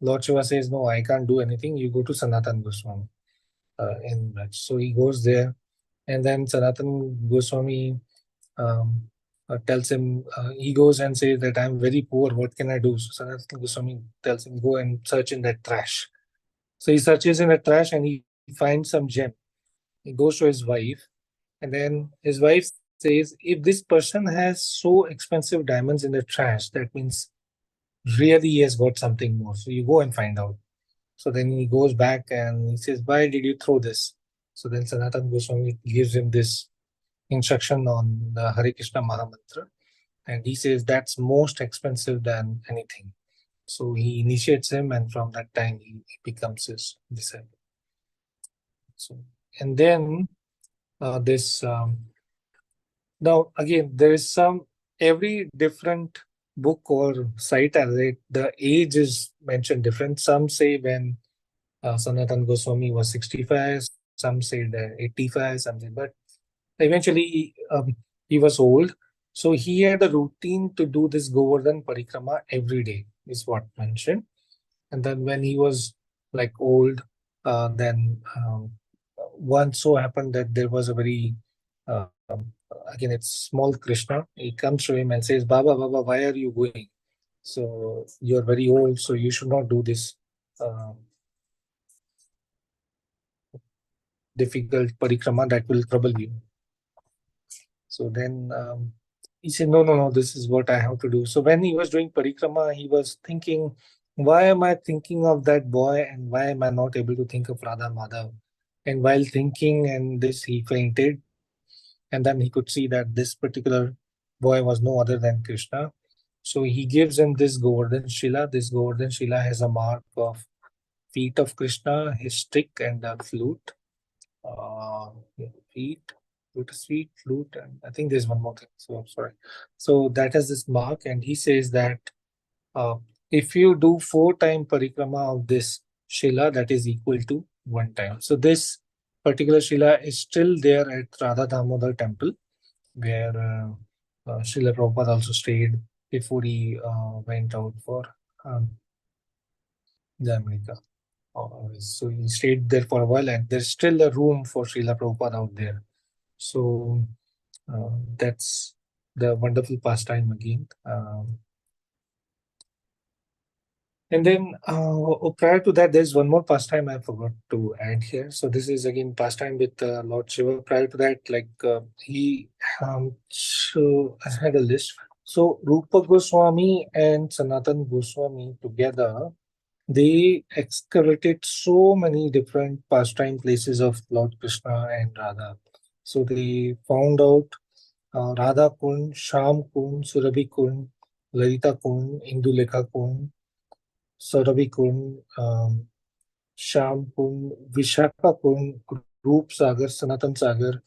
Speaker 3: Lord Shiva says, "No, I can't do anything. You go to Sanatan Goswami." In Braj. So he goes there, and then Sanatan Goswami tells him, he goes and says that I'm very poor, what can I do? So Sanatan Goswami tells him, go and search in that trash. So he searches in the trash and he finds some gem. He goes to his wife, and then his wife says, if this person has so expensive diamonds in the trash, that means really he has got something more. So you go and find out. So then he goes back and he says, why did you throw this? So then Sanatan Goswami gives him this instruction on the Hare Krishna Mahamantra. And he says that's most expensive than anything. So he initiates him, and from that time he becomes his disciple. So, and then this now again there is some every different book or site I read, the age is mentioned different. Some say when Sanatan Goswami was 65, some say that 85, something, but eventually he was old. So he had a routine to do this Govardhan Parikrama every day, is what mentioned. And then when he was like old, then once so happened that there was a very, again, it's small Krishna. He comes to him and says, Baba, Baba, why are you going? So you're very old, so you should not do this difficult parikrama that will trouble you. So then he said, no, this is what I have to do. So when he was doing parikrama, he was thinking why am I thinking of that boy and why am I not able to think of Radha Madhav? And while thinking and this, he fainted. And then he could see that this particular boy was no other than Krishna. So he gives him this Govardhan Shila. This Govardhan Shila has a mark of feet of Krishna, his stick, and a flute. Yeah, feet, lotus feet, flute, and I think there's one more thing. So I'm sorry. So that has this mark, and he says that uh, if you do 4 time parikrama of this Shila, that is equal to 1 time. So this particular Shila is still there at Radha Damodar temple, where Srila Prabhupada also stayed before he went out for um, the America. So he stayed there for a while, and there's still a room for Srila Prabhupada out there. So that's the wonderful pastime again. And then prior to that, there's one more pastime I forgot to add here. So this is again pastime with Lord Shiva. Prior to that, like so I had a list. So Rupa Goswami and Sanatana Goswami together, they excavated so many different pastime places of Lord Krishna and Radha. So they found out Radha Kund, Sham Kund, Surabhi Kund, Lalita Kund, Indulekha Kund, Surabhi Kund, Sham Kund, Vishakha Kund, Roop Sagar, Sanatan Sagar.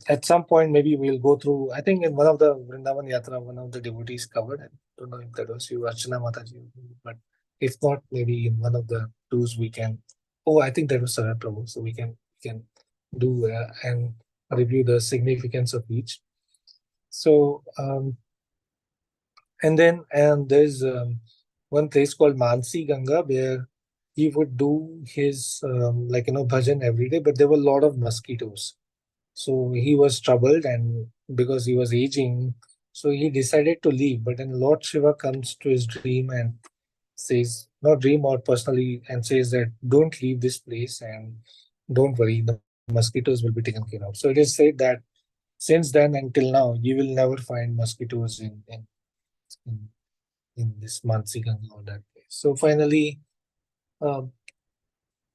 Speaker 3: At some point, maybe we'll go through. I think in one of the Vrindavan Yatra, one of the devotees covered. I don't know if that was you, Archana Mataji, but if not, maybe in one of the tours we can. Oh, I think that was Sarat Prabhu. So we can do and review the significance of each. So and there's one place called Mansi Ganga where he would do his bhajan every day, but there were a lot of mosquitoes. So he was troubled, and because he was aging, so he decided to leave. But then Lord Shiva comes to his dream and says, not dream or personally, and says that don't leave this place and don't worry, the mosquitoes will be taken care of. So it is said that since then until now, you will never find mosquitoes in, in this Mansi Ganga or that place. So finally, um,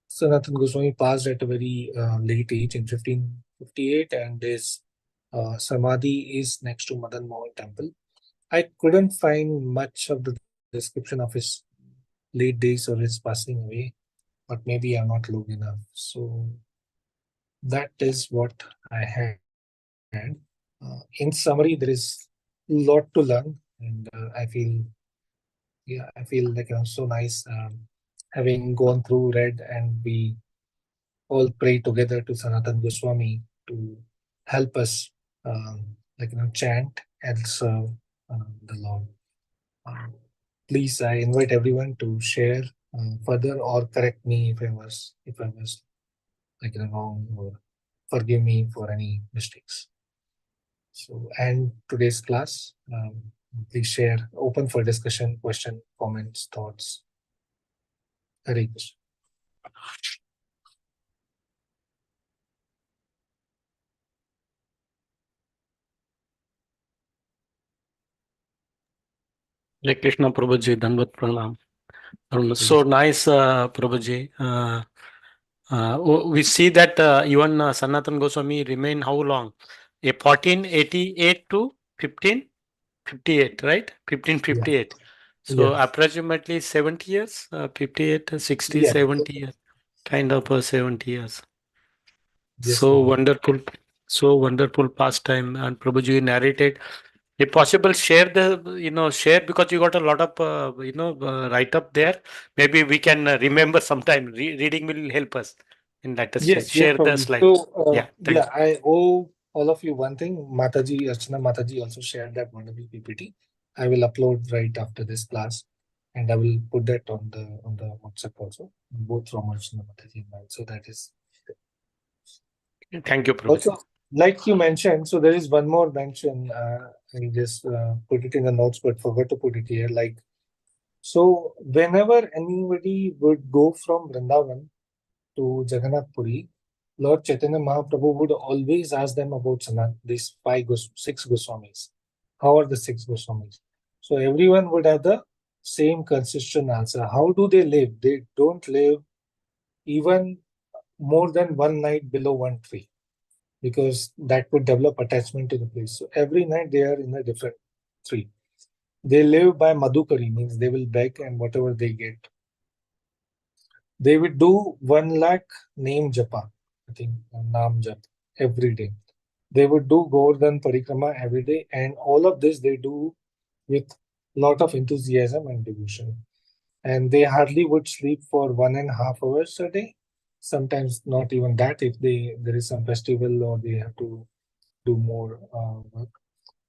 Speaker 3: Sanatan Goswami passed at a very late age in 1558, and his Samadhi is next to Madan Mohan temple. I couldn't find much of the description of his late days or his passing away, but maybe I'm not looked enough. So that is what I had. In summary, there is a lot to learn, and I feel like so nice having gone through, read, and we all pray together to Sanatan Goswami to help us, chant and serve the Lord. Please, I invite everyone to share further or correct me if I was wrong, or forgive me for any mistakes. So, and today's class, please share, open for discussion, question, comments, thoughts. Hare Krishna.
Speaker 4: Hare Krishna, Prabhuji, Dandavat Pranam. So nice, Prabhuji. We see that even Sanatan Goswami remained how long? 1488 to 1558, right? 1558. So
Speaker 3: Yes.
Speaker 4: approximately 70 years, 58, 60,
Speaker 3: Yes.
Speaker 4: 70 years, kind of 70 years.
Speaker 3: Yes,
Speaker 4: So
Speaker 3: Prabhu.
Speaker 4: wonderful pastime. And Prabhuji narrated. If possible, share share, because you got a lot of, write up there. Maybe we can remember sometime. Reading will help us in that stage.
Speaker 3: Yes, yes,
Speaker 4: Share the
Speaker 3: probably.
Speaker 4: slide.
Speaker 3: So,
Speaker 4: Yeah, thank you.
Speaker 3: I owe all of you one thing. Mataji, Archana Mataji also shared that wonderful PPT. I will upload right after this class, and I will put that on the WhatsApp also, both from Archana Mataji and mine. So that is
Speaker 4: Thank you, Prabhuji.
Speaker 3: also, like you mentioned. So there is one more mention. I just put it in the notes, but forgot to put it here. So whenever anybody would go from Vrindavan to Jagannath Puri, Lord Chaitanya Mahaprabhu would always ask them about these six Goswamis. How are the six Goswamis? So everyone would have the same consistent answer. How do they live? They don't live even more than one night below one tree, because that would develop attachment to the place. So every night they are in a different tree. They live by madhukari, means they will beg and whatever they get. They would do 1 lakh name japa, I think, naam jap, every day. They would do Govardhan Parikrama every day, and all of this they do with lot of enthusiasm and devotion. And they hardly would sleep for 1.5 hours a day. Sometimes not even that if there is some festival or they have to do more work.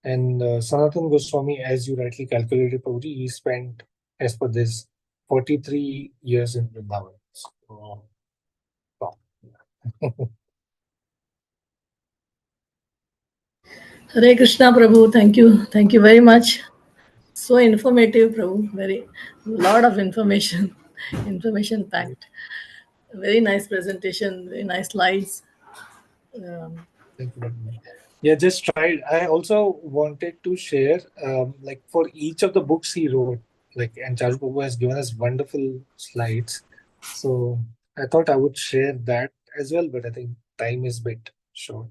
Speaker 3: And Sanatan Goswami, as you rightly calculated, Prabhuji, he spent, as per this, 43 years in Vrindavan. So, wow.
Speaker 1: Hare Krishna, Prabhu. Thank you. Thank you very much. So informative, Prabhu. Very lot of information, information packed. Very nice presentation. Very nice slides.
Speaker 3: Thank you very much. Yeah, just tried. I also wanted to share, like for each of the books he wrote, like, and Charu Prabhu has given us wonderful slides. So I thought I would share that as well, but I think time is a bit short.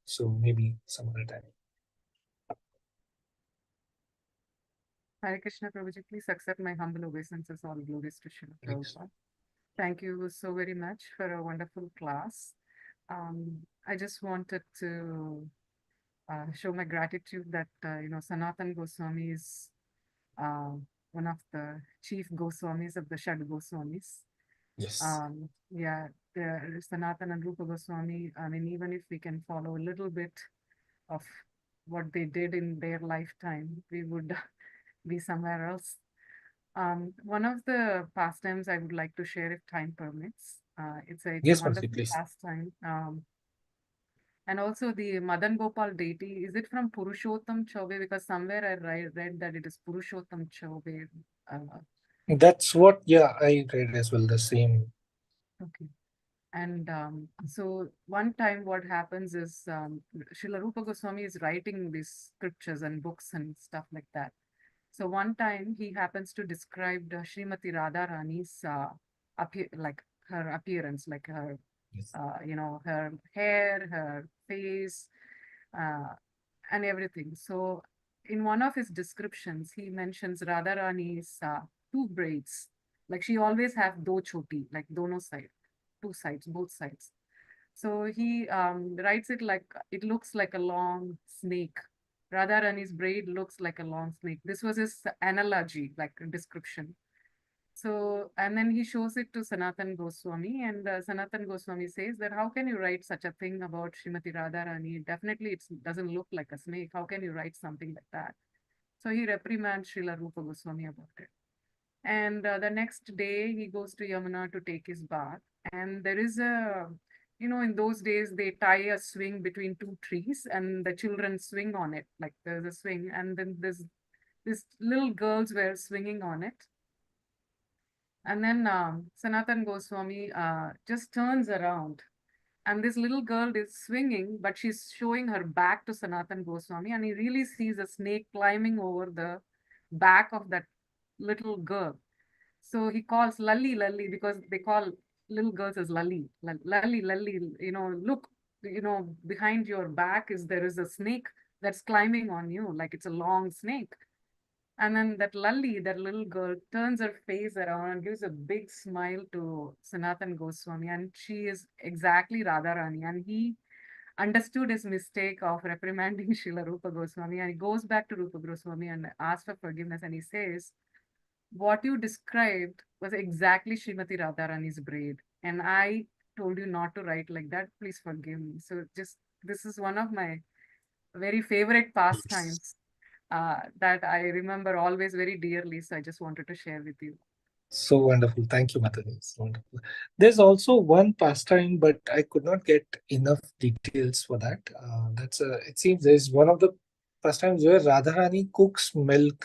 Speaker 3: So maybe some other time.
Speaker 5: Hare Krishna Prabhuji, please accept my humble obeisances, all glories to Srila Prabhupada. Thank you so very much for a wonderful class. I just wanted to show my gratitude that, Sanatan Goswami is one of the chief Goswamis of the Shad Goswamis.
Speaker 3: Yes.
Speaker 5: Yeah, the Sanatana and Rupa Goswami, I mean, even if we can follow a little bit of what they did in their lifetime, we would be somewhere else. One of the pastimes I would like to share if time permits. It's a
Speaker 3: Yes,
Speaker 5: wonderful
Speaker 3: Masi, please.
Speaker 5: pastime. And also the Madan Gopal deity, is it from Purushottam Chaube? Because somewhere I read that it is Purushottam Chaube.
Speaker 3: That's what, yeah, I read as well, the same.
Speaker 5: Okay. And so one time what happens is Srila Rupa Goswami is writing these scriptures and books and stuff like that. So one time he happens to describe the Srimati Radharani's like her appearance, like her,
Speaker 3: Yes.
Speaker 5: Her hair, her face, and everything. So in one of his descriptions, he mentions Radharani's two braids. Like she always have do choti, like dono side, two sides, both sides. So he writes it like it looks like a long snake. Radharani's braid looks like a long snake. This was his analogy, like a description. So, and then he shows it to Sanatan Goswami, and Sanatan Goswami says that how can you write such a thing about Srimati Radharani? Definitely it doesn't look like a snake. How can you write something like that? So he reprimands Srila Rupa Goswami about it. And the next day he goes to Yamuna to take his bath. And there is a, in those days they tie a swing between two trees and the children swing on it. Like there's a swing, and then these little girls were swinging on it. And then Sanatan Goswami just turns around, and this little girl is swinging, but she's showing her back to Sanatan Goswami, and he really sees a snake climbing over the back of that little girl. So he calls Lalli, Lalli, because they call little girls as Lalli, Lalli, Lalli, look, behind your back there is a snake that's climbing on you, like it's a long snake. And then that Lalli, that little girl, turns her face around and gives a big smile to Sanatan Goswami. And she is exactly Radharani. And he understood his mistake of reprimanding Srila Rupa Goswami. And he goes back to Rupa Goswami and asks for forgiveness. And he says, what you described was exactly Srimati Radharani's braid. And I told you not to write like that. Please forgive me. So this is one of my very favorite pastimes that I remember always very dearly. So I just wanted to share with you.
Speaker 3: So wonderful. Thank you, Mataji. It's wonderful. There's also one pastime, but I could not get enough details for that. It seems there's one of the pastimes where Radharani cooks milk.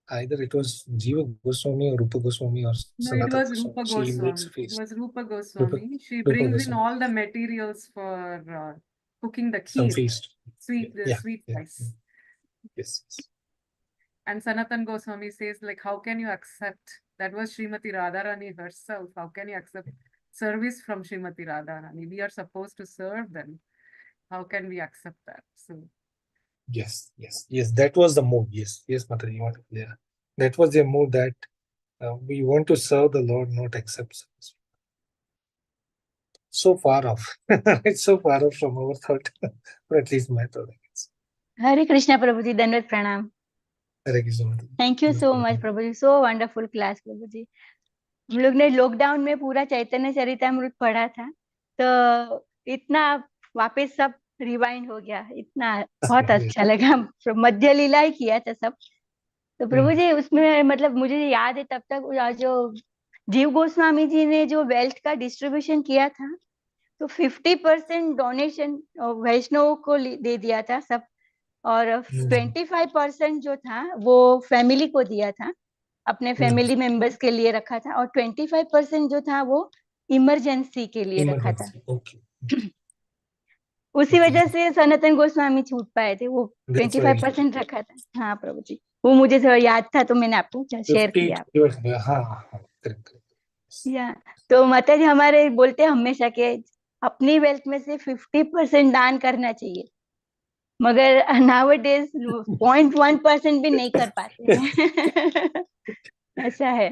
Speaker 3: Either it was Jiva Goswami or Rupa Goswami or
Speaker 5: No, it
Speaker 3: Sanatana
Speaker 5: was
Speaker 3: Goswami.
Speaker 5: Rupa
Speaker 3: She makes a
Speaker 5: Goswami. It
Speaker 3: feast.
Speaker 5: was Rupa
Speaker 3: Rupa,
Speaker 5: Goswami. She
Speaker 3: Rupa
Speaker 5: brings in
Speaker 3: Goswami.
Speaker 5: all the materials for cooking the
Speaker 3: Some
Speaker 5: kheer,
Speaker 3: feast.
Speaker 5: sweet
Speaker 3: Yeah.
Speaker 5: rice.
Speaker 3: Yes.
Speaker 5: And Sanatana Goswami says, like, how can you accept? That was Srimati Radharani herself. How can you accept service from Srimati Radharani? We are supposed to serve them. How can we accept that? So
Speaker 3: Yes, that was the mood. Yes, Mataji, you want to clear. That was the mood that we want to serve the Lord, not accept service. So far off. It's so far off from our thought, or at least my thought.
Speaker 2: हरे कृष्णा प्रभु जी, दंडवत प्रणाम.
Speaker 3: Hare Krishna, Mataji.
Speaker 2: Thank you so much Prabhu ji, so wonderful class Prabhu ji. हम लोग ने lockdown में पूरा चैतन्य चरितामृत पढ़ा था, तो इतना वापस सब रिवाइंड हो गया, इतना बहुत अच्छा लगा. मध्य लीला ही किया था सब. तो प्रभु जी उसमें मतलब मुझे याद है तब तक जो जीव गोस्वामी जी ने जो वेल्थ का डिस्ट्रीब्यूशन किया था, तो 50% डोनेशन वैष्णव को दे दिया था सब, और 25% जो था वो फैमिली को दिया था, अपने फैमिली मेंबर्स के लिए रखा था, और 25% जो था वो इमरजेंसी के लिए रखा था. उसी वजह से सनातन गोस्वामी छूट पाए थे, वो 25% रखा था. हाँ प्रभु जी, वो मुझे थोड़ा याद था तो मैंने आपको शेयर किया. या तो माता जी हमारे बोलते हैं हमेशा कि अपनी वेल्थ में से 50% दान करना चाहिए, मगर नाउअडेज 0.1% भी नहीं कर पाते हैं. ऐसा है.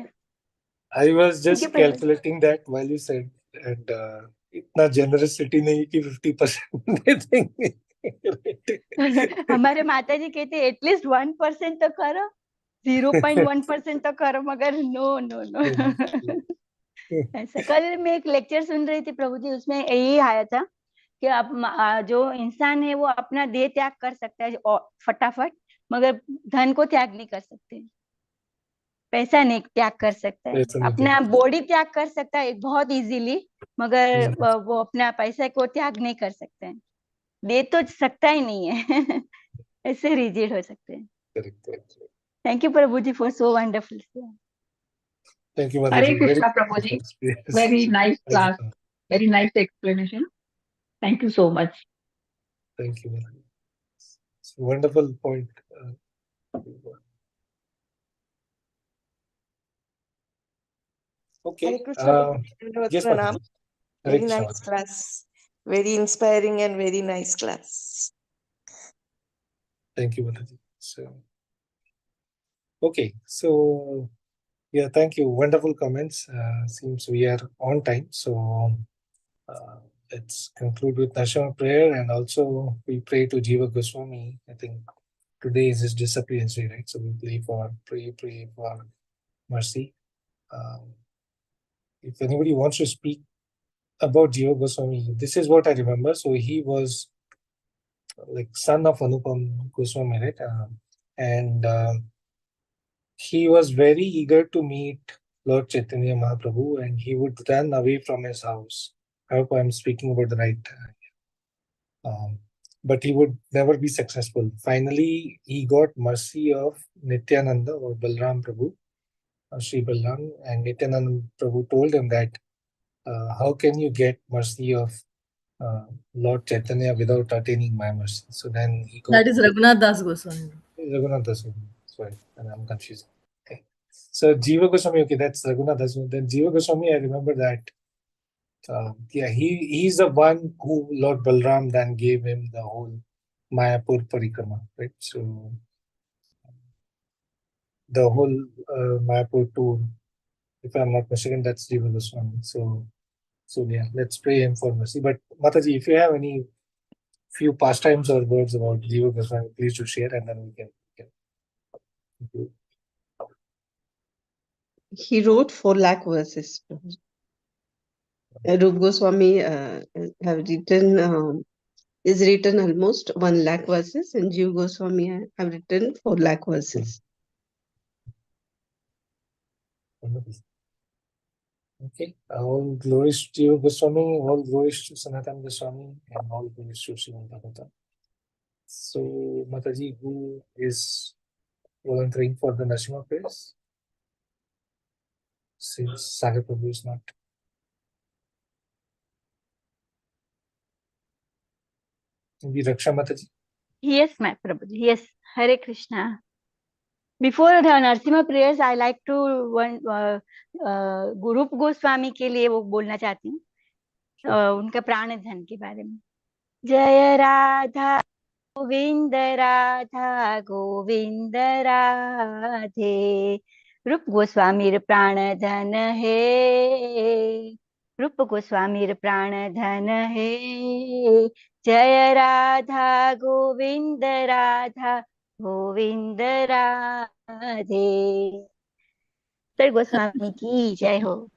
Speaker 3: I was just calculating that while you said, and इतना generosity नहीं कि 50% दे देंगे.
Speaker 2: हमारे माता जी कहते एटलीस्ट 1% तो करो, 0.1% तो करो, मगर नो नो नो. ऐसा. कल मैं एक लेक्चर सुन रही थी प्रभु जी, उसमें यही आया था कि अब जो इंसान है वो अपना देह त्याग कर सकता है फटाफट, मगर धन को त्याग नहीं कर सकते, पैसा नहीं त्याग कर सकता है. अपना बॉडी त्याग कर सकता है बहुत इजीली, मगर वो अपना पैसा को त्याग नहीं कर सकते हैं. दे तो सकता ही नहीं है. ऐसे रिजिड हो सकते हैं. Thank you Prabhu ji for so wonderful.
Speaker 3: Thank you, Mataji.
Speaker 6: Hare Krishna Prabhuji. Very nice class. Very nice explanation. Thank you so much.
Speaker 3: Thank you, Mataji. It's a wonderful point. Okay.
Speaker 7: Hare Krishna,
Speaker 3: Yes,
Speaker 7: Pranam.
Speaker 3: Hare
Speaker 7: Very
Speaker 3: Krishna,
Speaker 7: nice class. Very inspiring and very nice class.
Speaker 3: Thank you, Mataji. So, okay. So, yeah, thank you. Wonderful comments. Seems we are on time. So, let's conclude with National prayer, and also we pray to Jiva Goswami. I think today is his disappearance day, right? So we pray for mercy. If anybody wants to speak about Jiva Goswami, this is what I remember. So he was like son of Anupam Goswami, right? And he was very eager to meet Lord Chaitanya Mahaprabhu, and he would run away from his house. I hope I'm speaking about the right. But he would never be successful. Finally, he got mercy of Nityananda or Balram Prabhu, Sri Balram, and Nityananda Prabhu told him that how can you get mercy of Lord Chaitanya without attaining my mercy? So then he got...
Speaker 1: That is Raghunath Das Goswami.
Speaker 3: Raghunath Das Goswami. Sorry, and I'm confused. Okay. So Jiva Goswami, okay, that's Raghunath Das Goswami. Then Jiva Goswami, I remember that he's the one who Lord Balram then gave him the whole Mayapur Parikrama, right? So the whole Mayapur tour, if I'm not mistaken, that's Jiva Goswami. So yeah, let's pray him for mercy. But Mataji, if you have any few pastimes or words about Jiva Goswami, please do share, and then we can.
Speaker 7: He wrote 4 lakh verses. Rup Goswami is written almost 1 lakh verses, and Jiv Goswami have written 4 lakh verses.
Speaker 3: Okay, all glories to Jiva Goswami, all glories to Sanatana Goswami, and all glories to Srimad Bhagavatam. So, Mataji, who is volunteering for the Narasimha prayers? Since Sagar Prabhu is not. Maybe Raksha Mataji?
Speaker 2: Yes, my Prabhuji. Yes. Hare Krishna. Before the Narasimha prayers, I like to one रूप गोस्वामी के लिए वो बोलना चाहती हूँ उनका प्राण धन के बारे में. जय राधा गोविंद राधा गोविंद राधे, रूप गोस्वामी प्राण धन है, रूप गोस्वामी प्राण धन है. जय राधा गोविंद राधा गोविंद राधे. सर गोस्वामी की जय हो.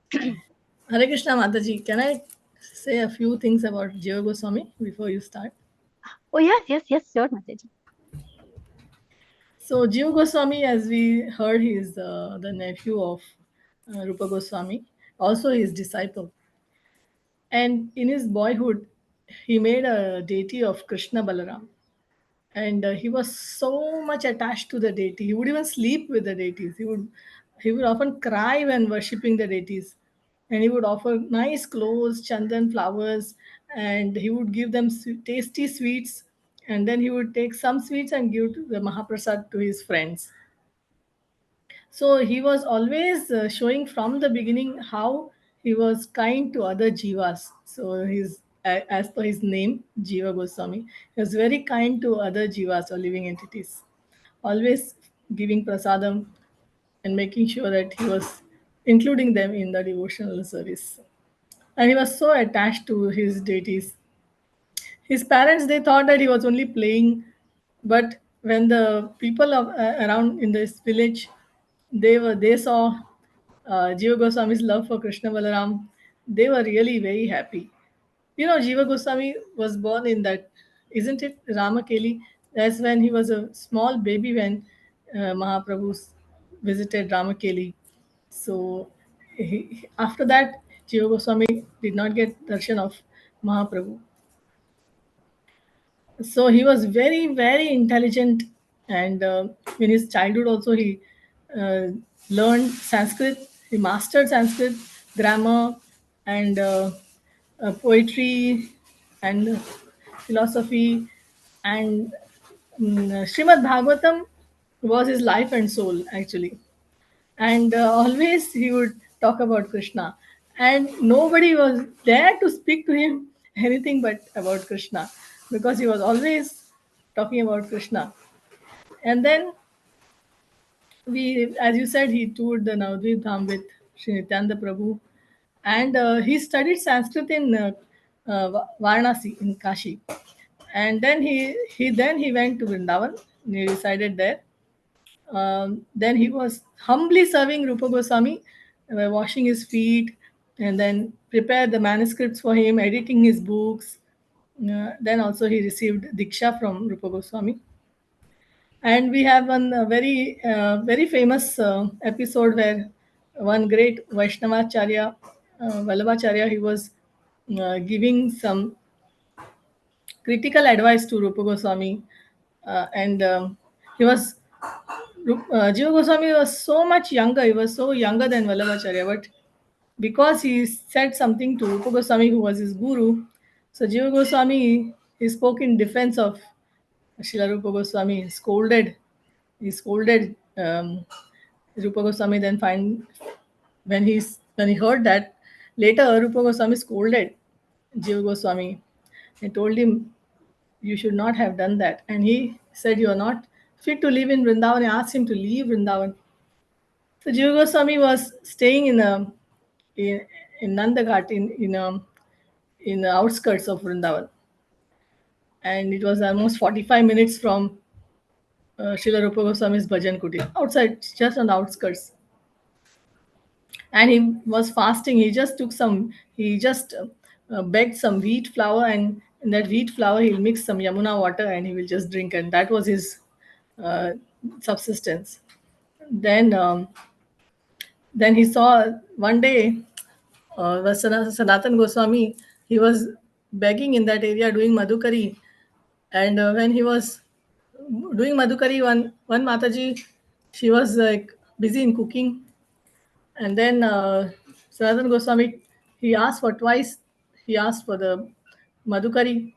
Speaker 1: Hare Krishna Mataji, can I say a few things about Jiva Goswami before you start?
Speaker 2: Oh yes, sure, Mataji.
Speaker 1: So Jiva Goswami, as we heard, he is the nephew of Rupa Goswami, also his disciple. And in his boyhood, he made a deity of Krishna Balaram. And he was so much attached to the deity. He would even sleep with the deities. He would often cry when worshipping the deities. And he would offer nice clothes, chandan flowers, and he would give them tasty sweets. And then he would take some sweets and give to the Mahaprasad to his friends. So he was always showing from the beginning how he was kind to other jivas. So as per his name, Jiva Goswami, he was very kind to other jivas or living entities, always giving prasadam and making sure that he was including them in the devotional service. And he was so attached to his deities. His parents, they thought that he was only playing, but when the people around in this village, they saw Jiva Goswami's love for Krishna Balaram, they were really very happy. Jiva Goswami was born in that, isn't it, Ramakeli? That's when he was a small baby when Mahaprabhu visited Ramakeli. So after that, Jiva Goswami did not get darshan of Mahaprabhu. So he was very, very intelligent, and in his childhood also he uh, learned Sanskrit. He mastered Sanskrit grammar and poetry and philosophy, and Srimad Bhagavatam was his life and soul actually. And always he would talk about Krishna, and nobody was there to speak to him anything but about Krishna, because he was always talking about Krishna. And then as you said, he toured the Navadvip Dham with Sri Nityananda Prabhu, and he studied Sanskrit in Varanasi in Kashi, and then he went to Vrindavan. He resided there. Then he was humbly serving Rupa Goswami by washing his feet, and then prepared the manuscripts for him, editing his books. Then also he received Diksha from Rupa Goswami. And we have one very famous episode where one great Vaishnavacharya, Vallabhacharya, he was giving some critical advice to Rupa Goswami, and he was Jiva Goswami was so much younger. He was so younger than Vallabhacharya, but because he said something to Rupa Goswami, who was his guru, so Jiva Goswami he spoke in defense of Srila Rupa Goswami. He scolded Rupa Goswami. Then when he heard that, later Rupa Goswami scolded Jiva Goswami. He told him, "You should not have done that." And he said, "You are not fit to live in Vrindavan." He asked him to leave Vrindavan. So Jiva Goswami was staying in Nandaghat in the outskirts of Vrindavan, and it was almost 45 minutes from Srila Rupa Goswami's Bhajan Kuti, outside, just on the outskirts. And he was fasting. He just begged some wheat flour, and in that wheat flour he'll mix some Yamuna water and he will just drink, and that was his uh, subsistence. Then he saw one day Sanatan Goswami, he was begging in that area doing Madhukari. And when he was doing Madhukari, one Mataji, she was like busy in cooking. And then Sanatan Goswami, he asked for twice, he asked for the Madhukari.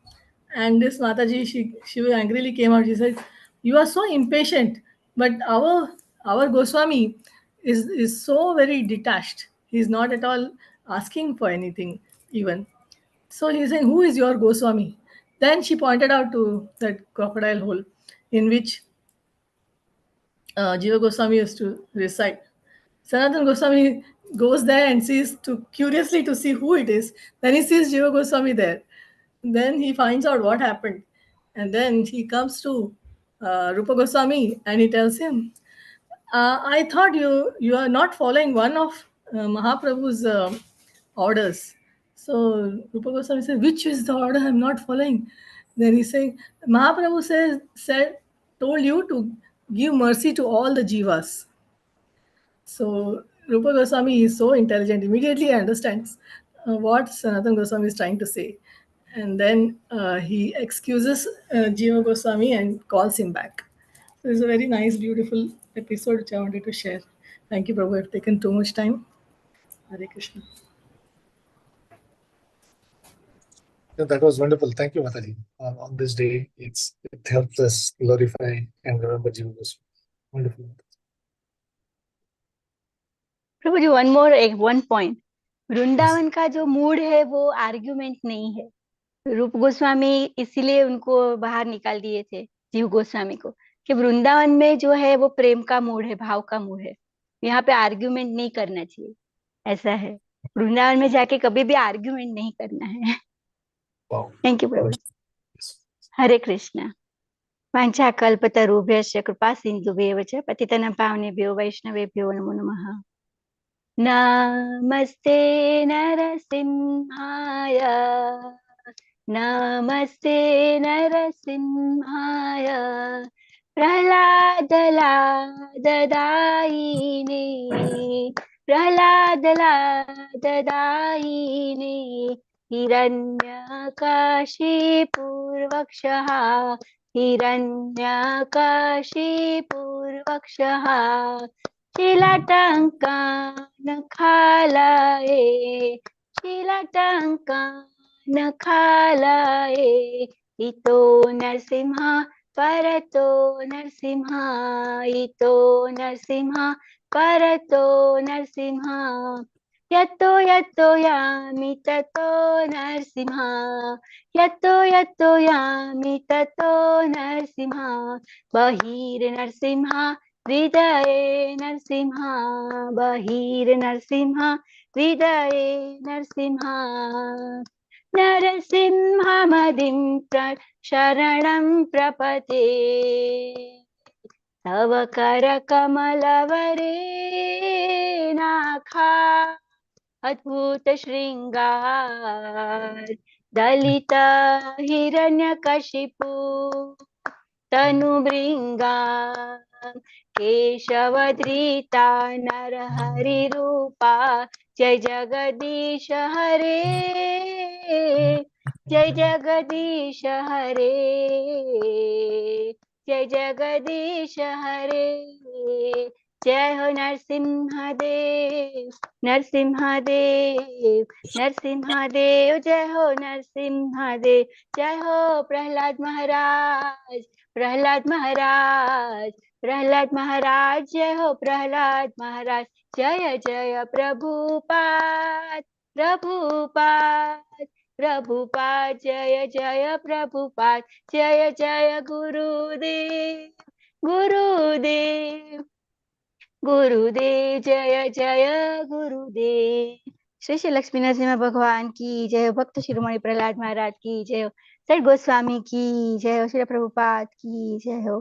Speaker 1: And this Mataji, she angrily came out. She said, "You are so impatient, but our our Goswami is so very detached. He's not at all asking for anything even. So he's saying, who is your Goswami? Then she pointed out to that crocodile hole in which Jiva Goswami used to recite. Sanatana Goswami goes there and sees curiously to see who it is. Then he sees Jiva Goswami there. Then he finds out what happened. And then he comes to Rupa Goswami and he tells him, I thought you are not following one of Mahaprabhu's orders. So Rupa Goswami says, which is the order I'm not following? Then he saying, Mahaprabhu told you to give mercy to all the jivas. So Rupa Goswami is so intelligent, immediately understands what Sanatana Goswami is trying to say. And then he excuses Jiva Goswami and calls him back. So it's a very nice, beautiful episode which I wanted to share. Thank you, Prabhu. I've taken too much time. Hare Krishna.
Speaker 3: Yeah, that was wonderful. Thank you, Mataji. On this day, it helps us glorify and remember Jiva Goswami. Wonderful.
Speaker 2: Prabhu ji one point. Vrindavan का जो mood है वो argument नहीं है. रूप गोस्वामी इसीलिए उनको बाहर निकाल दिए थे, जीव गोस्वामी को, कि वृंदावन में जो है वो प्रेम का मूड है, भाव का मूड है. यहाँ पे आर्ग्यूमेंट नहीं करना चाहिए. ऐसा है, वृंदावन में जाके कभी भी आर्ग्यूमेंट नहीं करना है. थैंक यू प्रभु. हरे कृष्णा. वाञ्छाकल्पतरुभ्यश्च कृपा सिन्धुभ्येव च पतितनं पावनेभ्यो वैष्णवेभ्यो नमो नमः. नमस्ते नरसिंहाय, नमस्ते नरसिंहाय, प्रह्लादलाददायिने, प्रह्लादलाददायिने, हिरण्यकाशीपूर्वक्षः, हिरण्यकाशीपूर्वक्षः, शिलाटङ्कानखालये, शिलाटङ्कानखालये, इतो नरसिंह परतो नरसिंह, इतो नरसिंह परतो नरसिंह, यतो यतो यामि ततो नरसिंह, यतो यतो यामि ततो नरसिंह, बहिर्नरसिंह हृदये नरसिंह, बहिर्नरसिंह हृदये नरसिंह, नरसिंहमदिं शरणं प्रपद्ये, तव करकमलवरे नाखा अद्भुत श्रृंगार, दलित हिरण्यकशिपु तनुभृंगा, केशवधृता नरहरि रूपा, जय जगदीश हरे, जय जगदीश हरे, जय जगदीश हरे. जय हो नरसिंहदेव, नरसिंहदेव, नरसिंहदेव, जय हो नरसिंहदेव. जय हो प्रहलाद महाराज, प्रहलाद महाराज, प्रहलाद महाराज, जय हो प्रहलाद महाराज. जय जय प्रभुपाद, प्रभुपाद, प्रभुपाद, जय जय प्रभुपाद, जय जय गुरुदेव, गुरुदेव, गुरुदेव, जय जय गुरुदेव. श्री श्री लक्ष्मी नरसिंह भगवान की जय हो, भक्त शिरोमणि प्रहलाद महाराज की जय हो, सर गोस्वामी की जय हो, श्री प्रभुपाद की जय हो.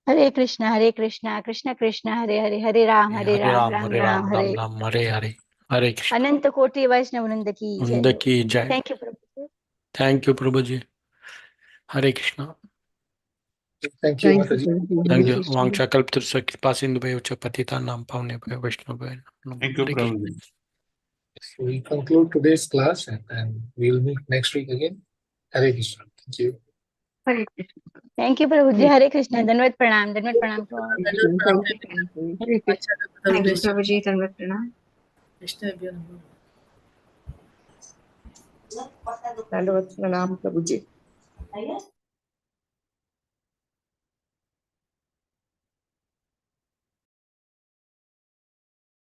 Speaker 2: हरे कृष्णा कृष्ण कृष्ण हरे हरे, हरे राम राम राम राम हरे
Speaker 4: हरे हरे. हरे कृष्ण.
Speaker 2: अनंत कोटि वैष्णव वृंद की जय हो. Thank you Prabhu.
Speaker 4: Thank you Prabhu ji. Hare Krishna.
Speaker 3: Thank you,
Speaker 7: Thank you,
Speaker 3: Mataji.
Speaker 7: Prabhuji.
Speaker 4: Thank
Speaker 7: Hare
Speaker 4: you.
Speaker 7: Krishna.
Speaker 4: वाञ्छाकल्पतरुभ्यश्च कृपासिन्धुभ्यः च पतितानां पावनेभ्यो वैष्णवेभ्यो नमो
Speaker 8: Thank you,
Speaker 4: Hare
Speaker 8: Prabhu.
Speaker 4: Krishna.
Speaker 3: We conclude today's class and we'll meet next week again. Hare Krishna. Thank you.
Speaker 6: Hare Krishna.
Speaker 2: Thank you Prabhu ji. Hare Krishna. धन्यवाद प्रणाम to all.
Speaker 6: Thank you, Prabhuji. Hare Krishna.
Speaker 1: Thank you,
Speaker 6: Prabhuji. Tanvat pranam.
Speaker 7: Dandavad pranam, Prabhuji.